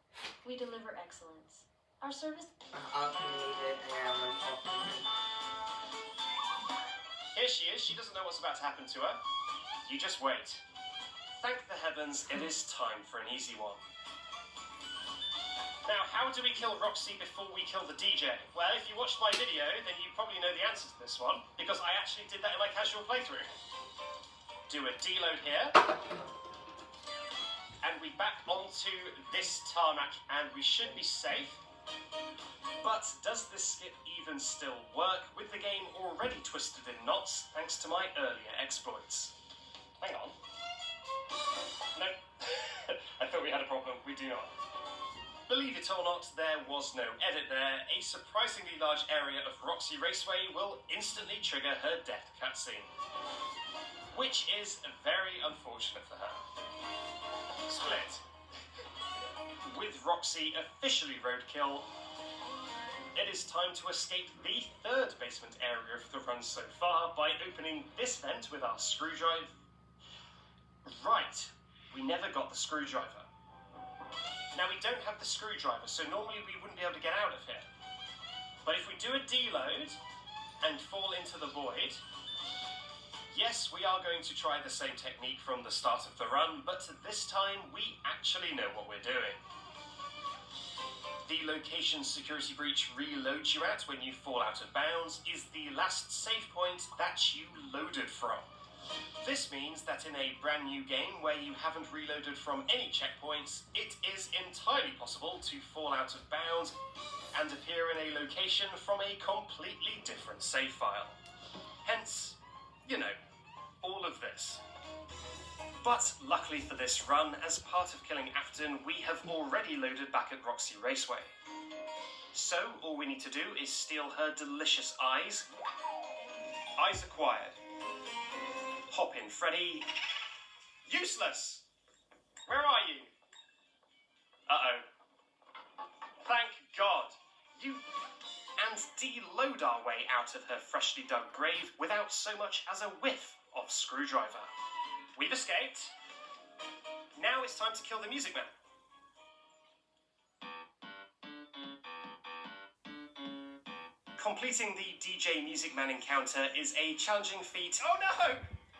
[SPEAKER 9] We deliver excellence. Our service...
[SPEAKER 1] Here she is. She doesn't know what's about to happen to her. You just wait. Thank the heavens, it is time for an easy one. Now, how do we kill Roxy before we kill the DJ? Well, if you watched my video, then you probably know the answer to this one, because I actually did that in my casual playthrough. Do a deload here. And we back onto this tarmac, and we should be safe. But does this skip even still work with the game already twisted in knots thanks to my earlier exploits? Hang on. No, I thought we had a problem. We do not. Believe it or not, there was no edit there. A surprisingly large area of Roxy Raceway will instantly trigger her death cutscene, which is very unfortunate for her. Split. With Roxy officially roadkill, it is time to escape the third basement area of the run so far by opening this vent with our screwdriver. Right, we never got the screwdriver. Now, we don't have the screwdriver, so normally we wouldn't be able to get out of here. But if we do a deload and fall into the void, yes, we are going to try the same technique from the start of the run, but this time we actually know what we're doing. The location security breach reloads you at when you fall out of bounds is the last save point that you loaded from. This means that in a brand new game where you haven't reloaded from any checkpoints, it is entirely possible to fall out of bounds and appear in a location from a completely different save file. Hence, you know, all of this. But luckily for this run, as part of killing Afton, we have already loaded back at Roxy Raceway. So all we need to do is steal her delicious eyes. Eyes acquired. Hop in, Freddy. Useless! Where are you? Uh-oh. Thank God. And deload our way out of her freshly dug grave without so much as a whiff of screwdriver. We've escaped. Now it's time to kill the Music Man. Completing the DJ Music Man encounter is a challenging feat. Oh no!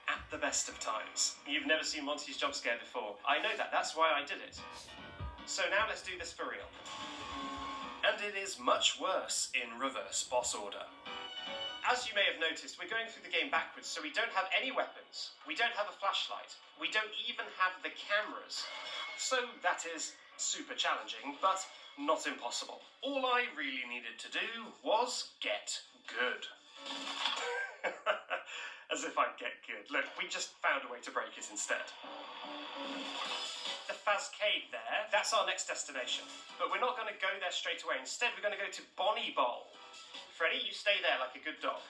[SPEAKER 1] At the best of times. You've never seen Monty's jump scare before. I know that, that's why I did it. So now let's do this for real. And it is much worse in reverse boss order. As you may have noticed, we're going through the game backwards, so we don't have any weapons, we don't have a flashlight, we don't even have the cameras. So that is super challenging, but not impossible. All I really needed to do was get good. As if I'd get good. Look, we just found a way to break it instead. The Fazcade there, that's our next destination. But we're not going to go there straight away. Instead, we're going to go to Bonnie Bowl. Freddy, you stay there like a good dog.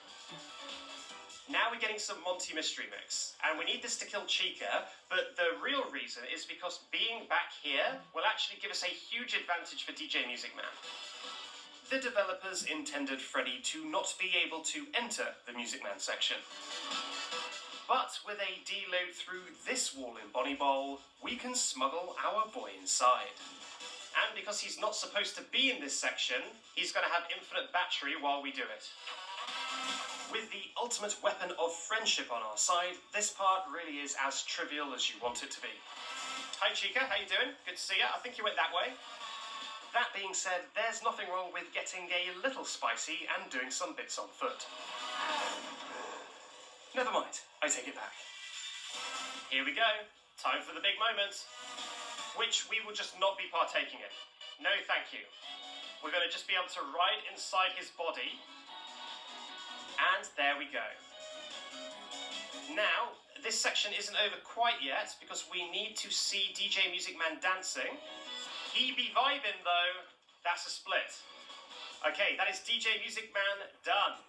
[SPEAKER 1] Now we're getting some Monty Mystery Mix. And we need this to kill Chica, but the real reason is because being back here will actually give us a huge advantage for DJ Music Man. The developers intended Freddy to not be able to enter the Music Man section. But with a deload through this wall in Bonnie Bowl, we can smuggle our boy inside. And because he's not supposed to be in this section, he's going to have infinite battery while we do it. With the ultimate weapon of friendship on our side, this part really is as trivial as you want it to be. Hi Chica, how you doing? Good to see you. I think you went that way. That being said, there's nothing wrong with getting a little spicy and doing some bits on foot. Never mind, I take it back. Here we go, time for the big moment, which we will just not be partaking in. No thank you. We're going to just be able to ride inside his body, and there we go. Now, this section isn't over quite yet, because we need to see DJ Music Man dancing. He be vibing though. That's a split. Okay, that is DJ Music Man done.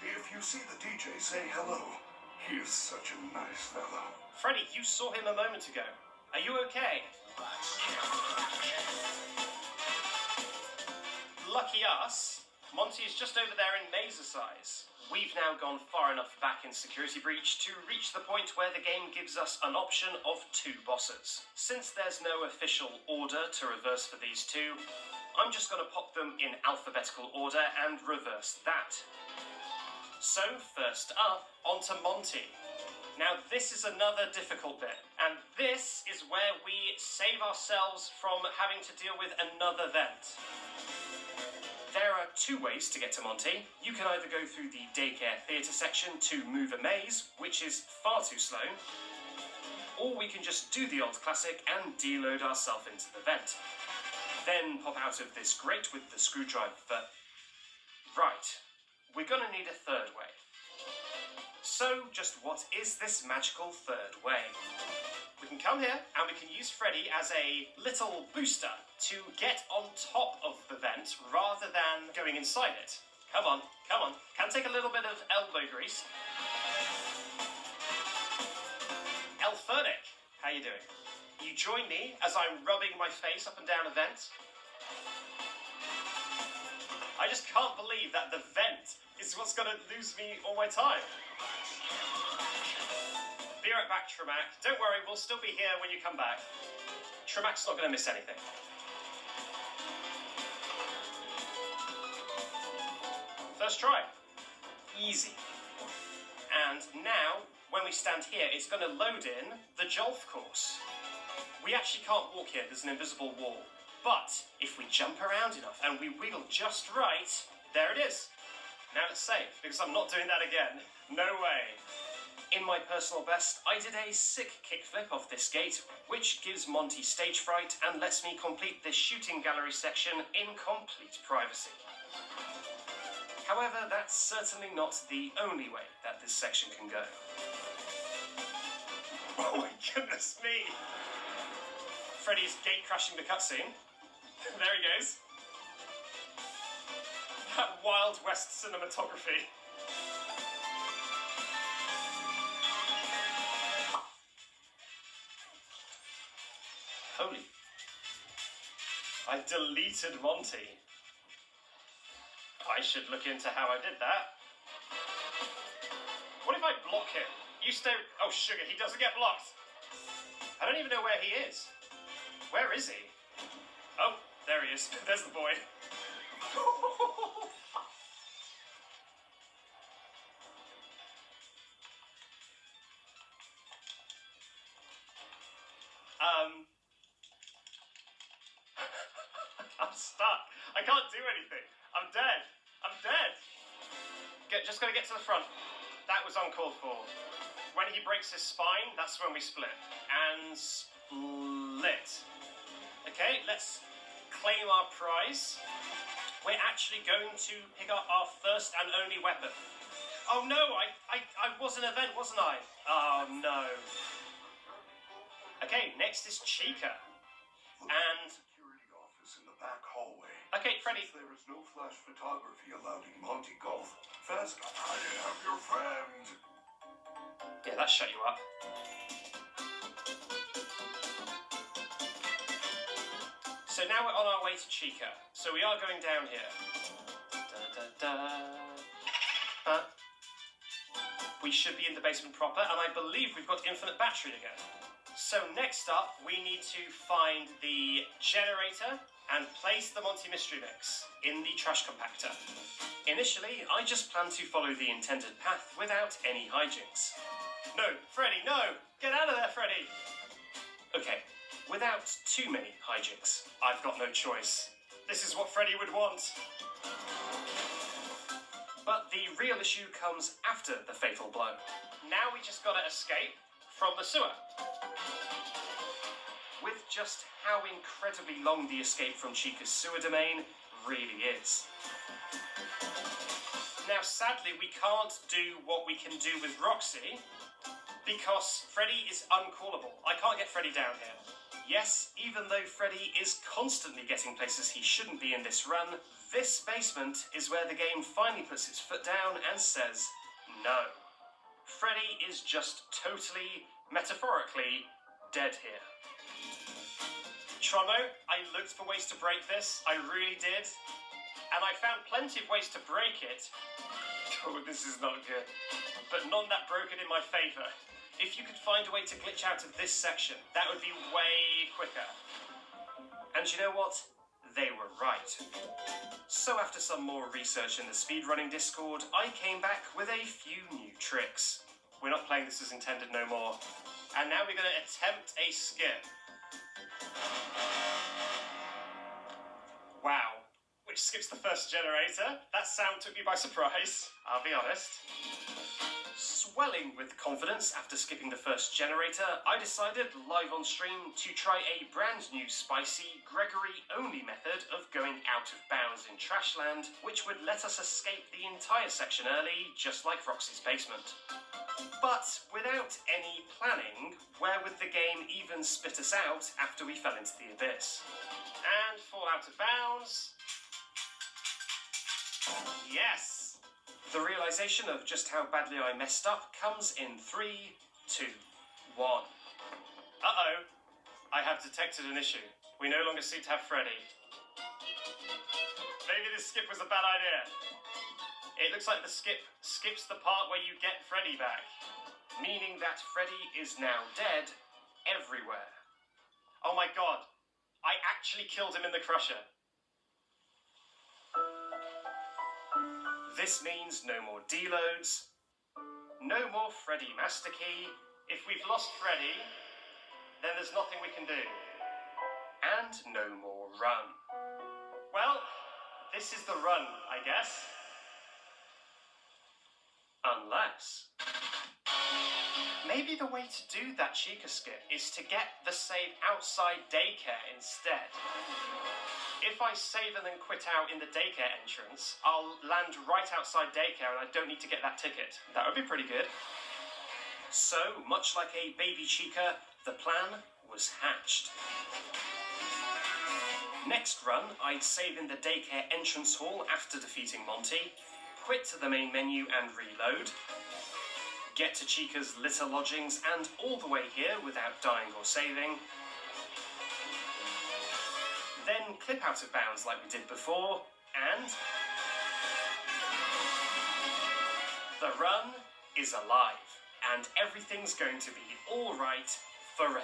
[SPEAKER 10] If you see the DJ, say hello. He is such a nice fellow.
[SPEAKER 1] Freddy, you saw him a moment ago. Are you okay? Lucky us, Monty is just over there in Mazer size. We've now gone far enough back in Security Breach to reach the point where the game gives us an option of 2 bosses. Since there's no official order to reverse for these 2, I'm just going to pop them in alphabetical order and reverse that. So first up, onto Monty. Now this is another difficult bit, and this is where we save ourselves from having to deal with another vent. There are 2 ways to get to Monty. You can either go through the daycare theatre section to move a maze, which is far too slow, or we can just do the old classic and deload ourselves into the vent. then pop out of this grate with the screwdriver. Right, we're going to need a third way. So, just what is this magical third way? We can come here and we can use Freddy as a little booster to get on top of the vent rather than going inside it. Come on, come on. Can take a little bit of elbow grease. Elfernic, how you doing? You join me as I'm rubbing my face up and down a vent? I just can't believe that the vent is what's going to lose me all my time. Be right back, Tremac. Don't worry, we'll still be here when you come back. Tremac's not going to miss anything. First try. Easy. And now, when we stand here, it's going to load in the Jolf course. We actually can't walk here, there's an invisible wall. But if we jump around enough and we wiggle just right, there it is. Now let's save, because I'm not doing that again. No way. In my personal best, I did a sick kickflip off this gate, which gives Monty stage fright and lets me complete this shooting gallery section in complete privacy. However, that's certainly not the only way that this section can go. Oh my goodness me! Freddy's gate crashing the cutscene. There he goes. That Wild West cinematography. Holy. I deleted Monty. I should look into how I did that. What if I block him? You stay... Oh, sugar, he doesn't get blocked. I don't even know where he is. Where is he? Oh, there he is. There's the boy. I'm stuck. I can't do anything. I'm dead. I'm dead. Just gotta get to the front. That was uncalled for. When he breaks his spine, that's when we split. And split. Okay, let's claim our prize. We're actually going to pick up our first and only weapon. Oh no, I was an event, wasn't I? Oh no. Okay, next is Chica. And...
[SPEAKER 10] security office in the back hallway.
[SPEAKER 1] Okay, Freddy.
[SPEAKER 10] Since there is no flash photography allowed in Monty Golf, fast, I am your friend.
[SPEAKER 1] Yeah, that shut you up. So now we're on our way to Chica. So we are going down here. Da, da, da. But we should be in the basement proper, and I believe we've got infinite battery to go. So next up, we need to find the generator and place the Monty Mystery Mix in the trash compactor. Initially, I just plan to follow the intended path without any hijinks. No, Freddy, no! Get out of there, Freddy! Okay, without too many hijinks. I've got no choice. This is what Freddy would want. But the real issue comes after the fatal blow. Now we just gotta escape from the sewer. With just how incredibly long the escape from Chica's sewer domain really is. Now sadly we can't do what we can do with Roxy because Freddy is uncallable. I can't get Freddy down here. Yes, even though Freddy is constantly getting places he shouldn't be in this run, this basement is where the game finally puts its foot down and says no. Freddy is just totally, metaphorically, dead here. Trono, I looked for ways to break this, I really did, and I found plenty of ways to break it. Oh, this is not good. But none that broke it in my favour. If you could find a way to glitch out of this section, that would be way quicker. And you know what? They were right. So after some more research in the speedrunning Discord, I came back with a few new tricks. We're not playing this as intended no more. And now we're going to attempt a skip. Wow. Which skips the first generator. That sound took me by surprise, I'll be honest. Swelling with confidence after skipping the first generator, I decided live on stream to try a brand new spicy Gregory-only method of going out of bounds in Trashland, which would let us escape the entire section early, just like Roxy's basement. But without any planning, where would the game even spit us out after we fell into the abyss? And fall out of bounds. Yes! The realization of just how badly I messed up comes in 3, 2, 1. Uh-oh. I have detected an issue. We no longer seem to have Freddy. Maybe this skip was a bad idea. It looks like the skip skips the part where you get Freddy back, meaning that Freddy is now dead everywhere. Oh my god. I actually killed him in the crusher. This means no more deloads, no more Freddy Master Key. If we've lost Freddy, then there's nothing we can do. And no more run. Well, this is the run, I guess. Unless... maybe the way to do that Chica skip is to get the save outside daycare instead. If I save and then quit out in the daycare entrance, I'll land right outside daycare and I don't need to get that ticket. That would be pretty good. So, much like a baby Chica, the plan was hatched. Next run, I'd save in the daycare entrance hall after defeating Monty, quit to the main menu and reload, get to Chica's litter lodgings and all the way here without dying or saving, then clip out of bounds like we did before, and... the run is alive, and everything's going to be alright forever.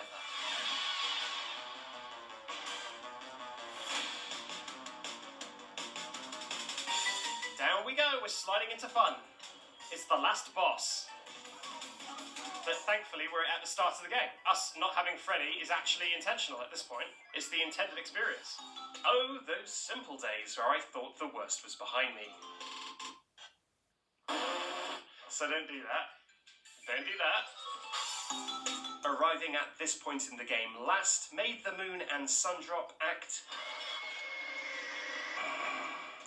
[SPEAKER 1] Down we go, we're sliding into fun. It's the last boss. But thankfully, we're at the start of the game. Us not having Freddy is actually intentional at this point. It's the intended experience. Oh, those simple days where I thought the worst was behind me. So don't do that. Don't do that. Arriving at this point in the game last made the Moon and Sundrop act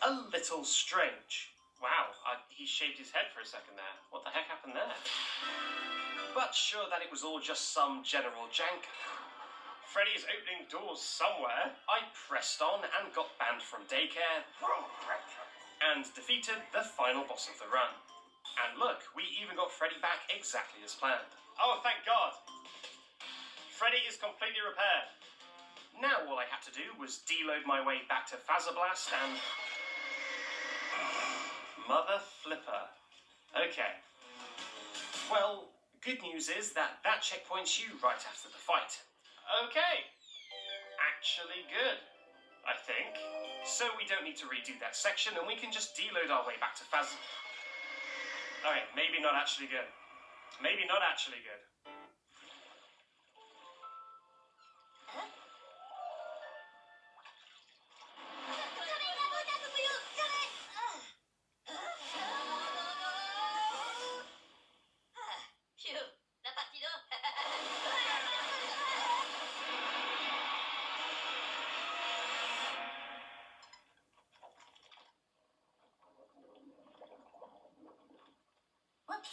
[SPEAKER 1] a little strange. Wow, he shaved his head for a second there. What the heck happened there? But sure that it was all just some general jank. Freddy is opening doors somewhere. I pressed on and got banned from daycare and defeated the final boss of the run. And look, we even got Freddy back exactly as planned. Oh, thank God. Freddy is completely repaired. Now all I had to do was deload my way back to Fazablast and... mother flipper. Okay. Well... good news is that checkpoints you right after the fight. Okay. Actually good, I think. So we don't need to redo that section and we can just deload our way back to Faz... okay, maybe not actually good. Maybe not actually good.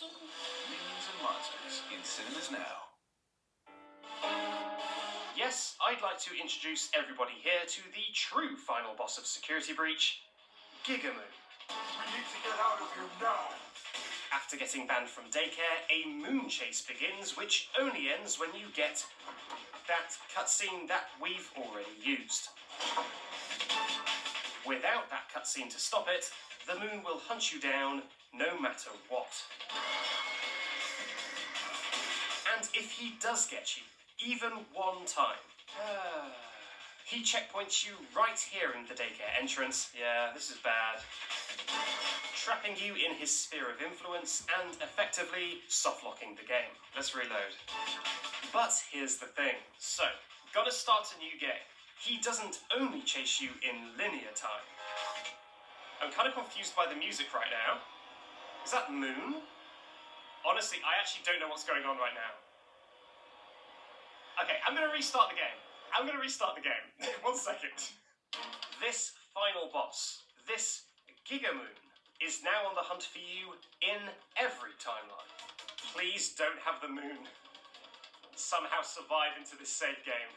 [SPEAKER 10] Minions and Monsters in cinemas now.
[SPEAKER 1] Yes, I'd like to introduce everybody here to the true final boss of Security Breach, Gigamoo.
[SPEAKER 10] We need to get out of here now.
[SPEAKER 1] After getting banned from daycare, a moon chase begins, which only ends when you get that cutscene that we've already used. Without that cutscene to stop it, the moon will hunt you down no matter what. And if he does get you, even one time, he checkpoints you right here in the daycare entrance. Yeah, this is bad. Trapping you in his sphere of influence and effectively soft-locking the game. Let's reload. But here's the thing. So, gotta start a new game. He doesn't only chase you in linear time. I'm kind of confused by the music right now. Is that Moon? Honestly, I actually don't know what's going on right now. Okay, I'm going to restart the game. 1 second. This final boss, this Gigamoon, is now on the hunt for you in every timeline. Please don't have the moon somehow survive into this save game.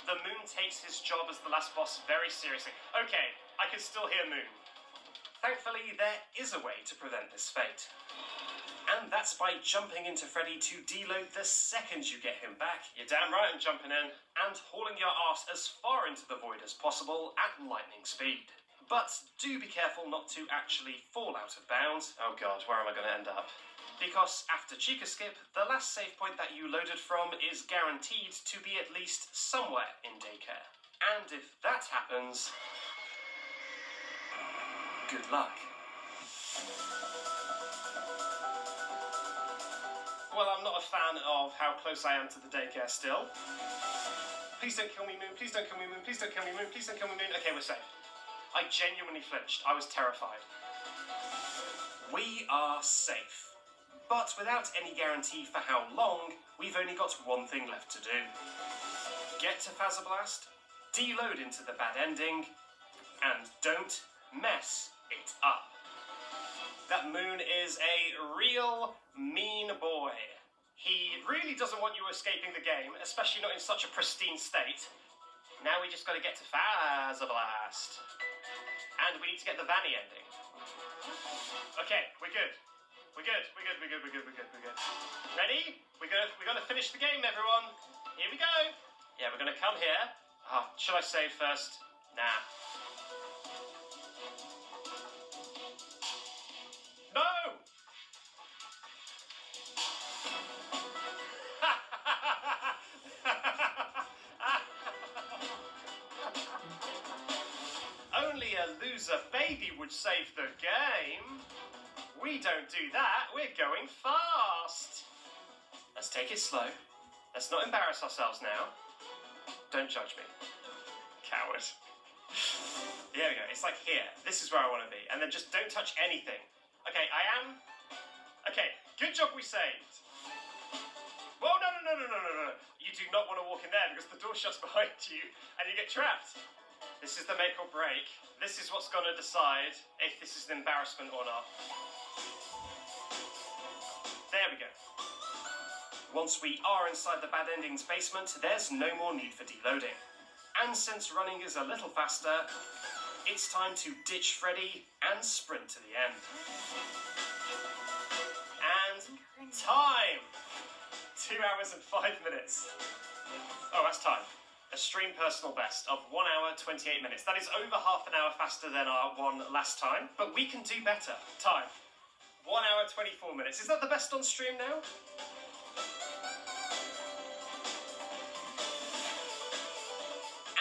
[SPEAKER 1] The moon takes his job as the last boss very seriously. Okay, I can still hear Moon. Thankfully, there is a way to prevent this fate. And that's by jumping into Freddy to deload the second you get him back. You're damn right I'm jumping in. And hauling your arse as far into the void as possible at lightning speed. But do be careful not to actually fall out of bounds. Oh god, where am I going to end up? Because after Chica Skip, the last save point that you loaded from is guaranteed to be at least somewhere in daycare. And if that happens, good luck. Well, I'm not a fan of how close I am to the daycare still. Please don't kill me, Moon. Please don't kill me, Moon. Please don't kill me, Moon. Please don't kill me, Moon. Okay, we're safe. I genuinely flinched. I was terrified. We are safe. But without any guarantee for how long, we've only got one thing left to do. Get to Fazablast, deload into the bad ending, and don't mess it up. That Moon is a real mean boy. He really doesn't want you escaping the game, especially not in such a pristine state. Now we just got to get to Fazablast. And we need to get the Vanny ending. Okay, we're good. We're good. Ready? We're gonna finish the game, everyone. Here we go. Yeah, we're gonna come here. Should I save first? Nah. No! Only a loser baby would save the game. We don't do that. We're going fast. Let's take it slow. Let's not embarrass ourselves now. Don't judge me. Coward. Here we go. It's like here. This is where I want to be. And then just don't touch anything. Okay, I am... Okay, good job we saved. Whoa, no. You do not want to walk in there because the door shuts behind you and you get trapped. This is the make or break. This is what's going to decide if this is an embarrassment or not. There we go. Once we are inside the bad endings basement, there's no more need for deloading. And since running is a little faster, it's time to ditch Freddy and sprint to the end. And time! 2 hours and 5 minutes. Oh, that's time. A stream personal best of 1 hour, 28 minutes. That is over half an hour faster than our one last time, but we can do better. Time. 1 hour, 24 minutes. Is that the best on stream now?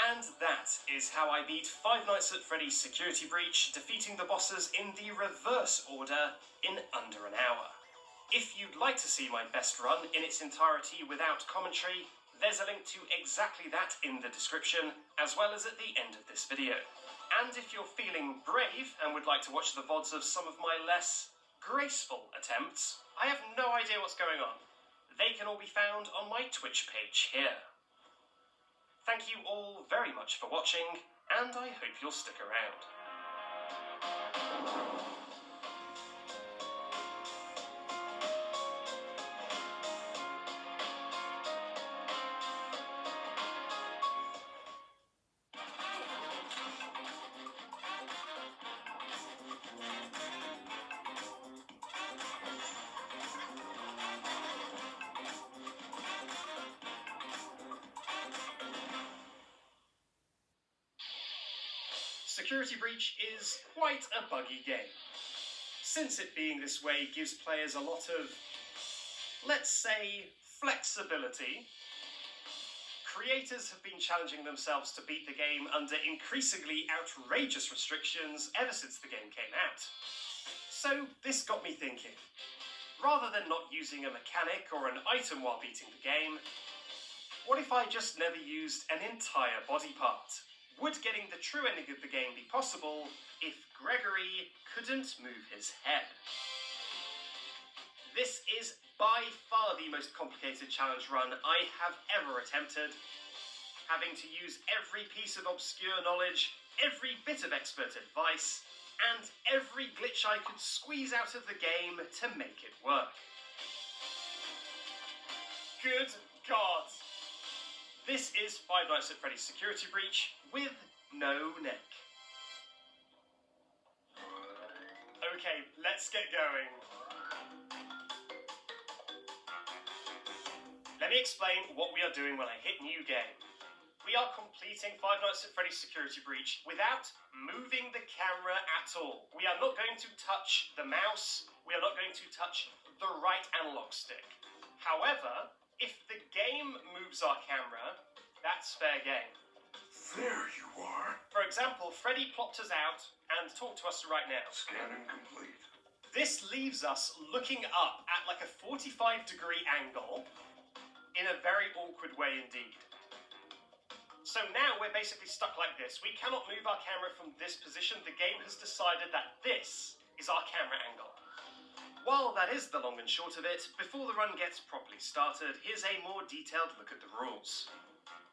[SPEAKER 1] And that is how I beat Five Nights at Freddy's Security Breach, defeating the bosses in the reverse order in under an hour. If you'd like to see my best run in its entirety without commentary, there's a link to exactly that in the description, as well as at the end of this video. And if you're feeling brave and would like to watch the VODs of some of my less graceful attempts, I have no idea what's going on. They can all be found on my Twitch page here. Thank you all very much for watching, and I hope you'll stick around. Security Breach is quite a buggy game. Since it being this way gives players a lot of, let's say, flexibility, creators have been challenging themselves to beat the game under increasingly outrageous restrictions ever since the game came out. So this got me thinking, rather than not using a mechanic or an item while beating the game, what if I just never used an entire body part? Would getting the true ending of the game be possible if Gregory couldn't move his head? This is by far the most complicated challenge run I have ever attempted, having to use every piece of obscure knowledge, every bit of expert advice, and every glitch I could squeeze out of the game to make it work. Good God! This is Five Nights at Freddy's Security Breach with no neck. Okay, let's get going. Let me explain what we are doing when I hit new game. We are completing Five Nights at Freddy's Security Breach without moving the camera at all. We are not going to touch the mouse. We are not going to touch the right analog stick. However, if the game moves our camera, that's fair game.
[SPEAKER 10] There you are.
[SPEAKER 1] For example, Freddy plopped us out and talked to us right now.
[SPEAKER 10] Scanning complete.
[SPEAKER 1] This leaves us looking up at like a 45-degree angle in a very awkward way indeed. So now we're basically stuck like this. We cannot move our camera from this position. The game has decided that this is our camera angle. While that is the long and short of it, before the run gets properly started, here's a more detailed look at the rules.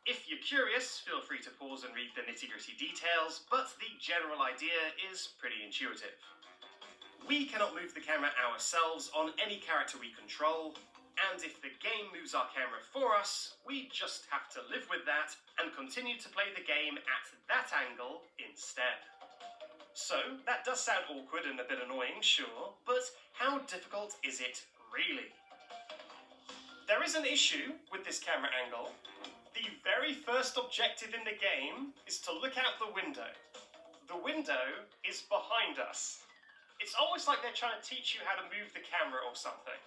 [SPEAKER 1] If you're curious, feel free to pause and read the nitty-gritty details, but the general idea is pretty intuitive. We cannot move the camera ourselves on any character we control, and if the game moves our camera for us, we just have to live with that and continue to play the game at that angle instead. So, that does sound awkward and a bit annoying, sure, but how difficult is it really? There is an issue with this camera angle. The very first objective in the game is to look out the window. The window is behind us. It's almost like they're trying to teach you how to move the camera or something.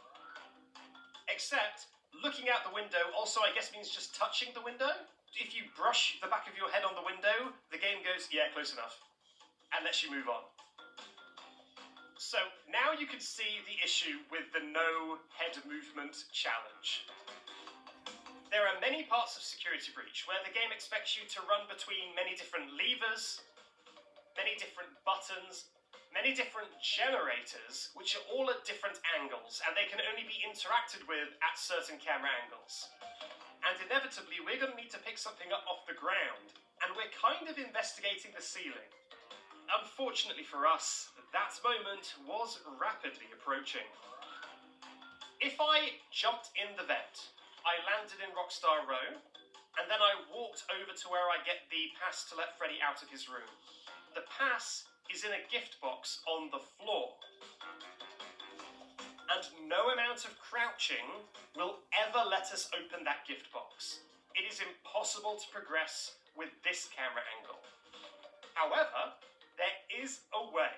[SPEAKER 1] Except, looking out the window also, I guess, means just touching the window. If you brush the back of your head on the window, the game goes, yeah, close enough, and lets you move on. So, now you can see the issue with the no head movement challenge. There are many parts of Security Breach where the game expects you to run between many different levers, many different buttons, many different generators, which are all at different angles, and they can only be interacted with at certain camera angles. And inevitably, we're going to need to pick something up off the ground, and we're kind of investigating the ceiling. Unfortunately for us, that moment was rapidly approaching. If I jumped in the vent, I landed in Rockstar Row, and then I walked over to where I get the pass to let Freddy out of his room. The pass is in a gift box on the floor. And no amount of crouching will ever let us open that gift box. It is impossible to progress with this camera angle. However, there is a way.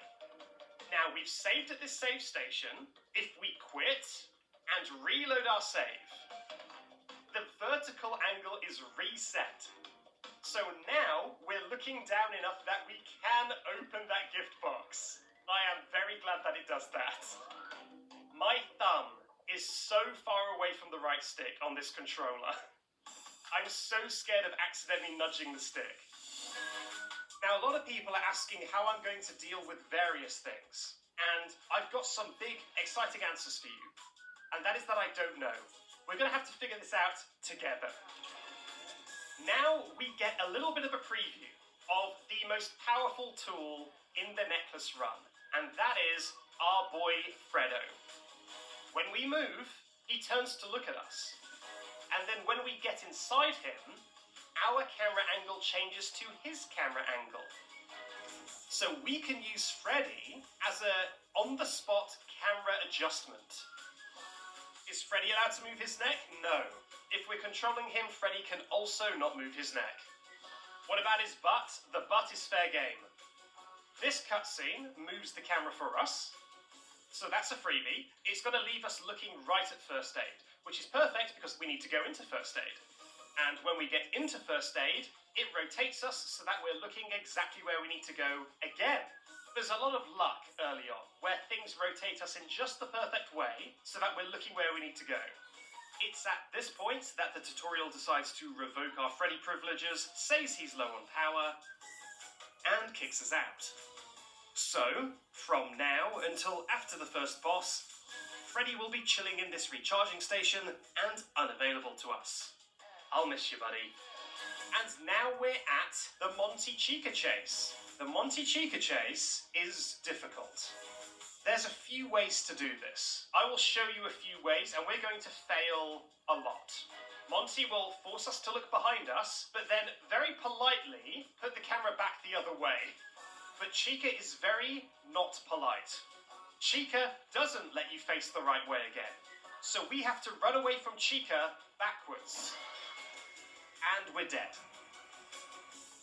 [SPEAKER 1] Now, we've saved at this save station. If we quit and reload our save, the vertical angle is reset. So now we're looking down enough that we can open that gift box. I am very glad that it does that. My thumb is so far away from the right stick on this controller. I'm so scared of accidentally nudging the stick. Now, a lot of people are asking how I'm going to deal with various things, and I've got some big, exciting answers for you. And that is that I don't know. We're going to have to figure this out together. Now we get a little bit of a preview of the most powerful tool in the necklace run, and that is our boy Freddo. When we move, he turns to look at us, and then when we get inside him, our camera angle changes to his camera angle. So we can use Freddy as a on-the-spot camera adjustment. Is Freddy allowed to move his neck? No. If we're controlling him, Freddy can also not move his neck. What about his butt? The butt is fair game. This cutscene moves the camera for us, so that's a freebie. It's going to leave us looking right at first aid, which is perfect because we need to go into first aid. And when we get into first aid, it rotates us so that we're looking exactly where we need to go again. There's a lot of luck early on, where things rotate us in just the perfect way so that we're looking where we need to go. It's at this point that the tutorial decides to revoke our Freddy privileges, says he's low on power, and kicks us out. So, from now until after the first boss, Freddy will be chilling in this recharging station and unavailable to us. I'll miss you, buddy. And now we're at the Monty Chica chase. The Monty Chica chase is difficult. There's a few ways to do this. I will show you a few ways, and we're going to fail a lot. Monty will force us to look behind us, but then very politely put the camera back the other way. But Chica is very not polite. Chica doesn't let you face the right way again. So we have to run away from Chica backwards. And we're dead.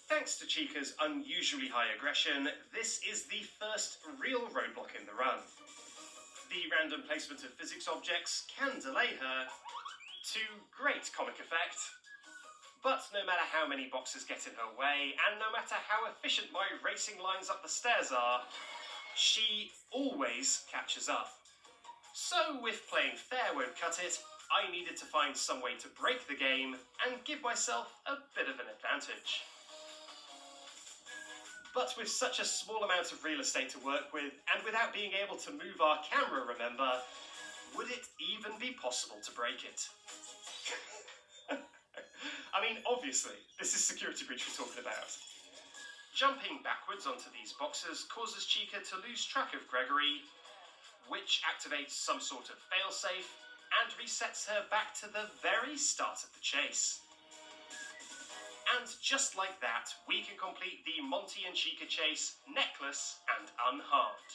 [SPEAKER 1] Thanks to Chica's unusually high aggression, this is the first real roadblock in the run. The random placement of physics objects can delay her, to great comic effect. But no matter how many boxes get in her way, and no matter how efficient my racing lines up the stairs are, she always catches up. So if playing fair won't cut it, I needed to find some way to break the game and give myself a bit of an advantage. But with such a small amount of real estate to work with, and without being able to move our camera, remember, would it even be possible to break it? I mean, obviously, this is security breach we're talking about. Jumping backwards onto these boxes causes Chica to lose track of Gregory, which activates some sort of failsafe and resets her back to the very start of the chase. And just like that, we can complete the Monty and Chica chase necklace and unharmed.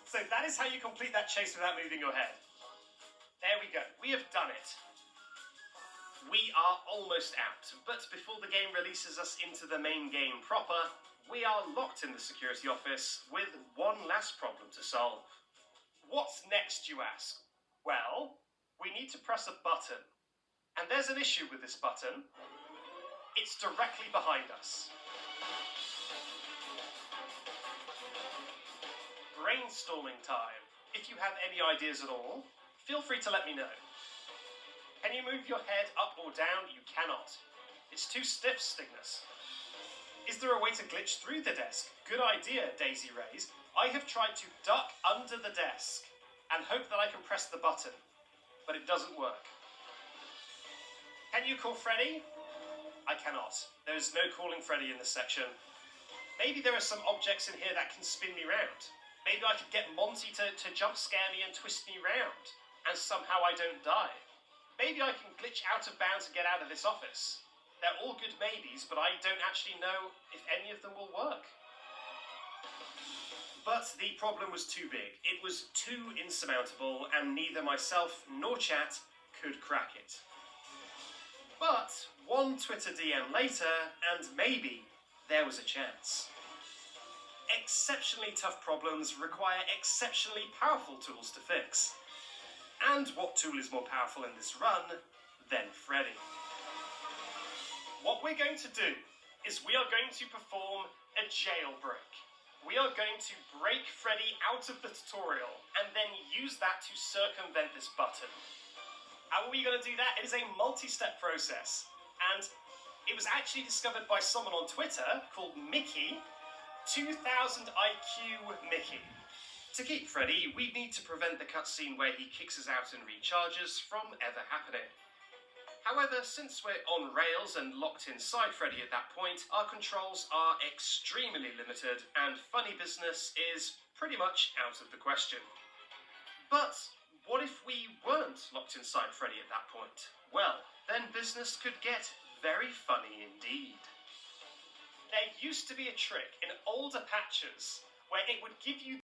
[SPEAKER 1] So that is how you complete that chase without moving your head. There we go, we have done it. We are almost out, but before the game releases us into the main game proper, we are locked in the security office with one last problem to solve. What's next, you ask? Well, we need to press a button. And there's an issue with this button. It's directly behind us. Brainstorming time. If you have any ideas at all, feel free to let me know. Can you move your head up or down? You cannot. It's too stiff, Stignus. Is there a way to glitch through the desk? Good idea, Daisy Rays. I have tried to duck under the desk and hope that I can press the button, but it doesn't work. Can you call Freddy? I cannot. There is no calling Freddy in this section. Maybe there are some objects in here that can spin me round. Maybe I could get Monty to jump scare me and twist me round, and somehow I don't die. Maybe I can glitch out of bounds and get out of this office. They're all good maybes, but I don't actually know if any of them will work. But the problem was too big. It was too insurmountable, and neither myself nor chat could crack it. But one Twitter DM later, and maybe there was a chance. Exceptionally tough problems require exceptionally powerful tools to fix. And what tool is more powerful in this run than Freddy? What we're going to do is we are going to perform a jailbreak. We are going to break Freddy out of the tutorial and then use that to circumvent this button. How are we going to do that? It is a multi-step process, and it was actually discovered by someone on Twitter called Mickey, 2000 IQ Mickey. To keep Freddy, we need to prevent the cutscene where he kicks us out and recharges from ever happening. However, since we're on rails and locked inside Freddy at that point, our controls are extremely limited, and funny business is pretty much out of the question. But what if we weren't locked inside Freddy at that point? Well, then business could get very funny indeed. There used to be a trick in older patches where it would give you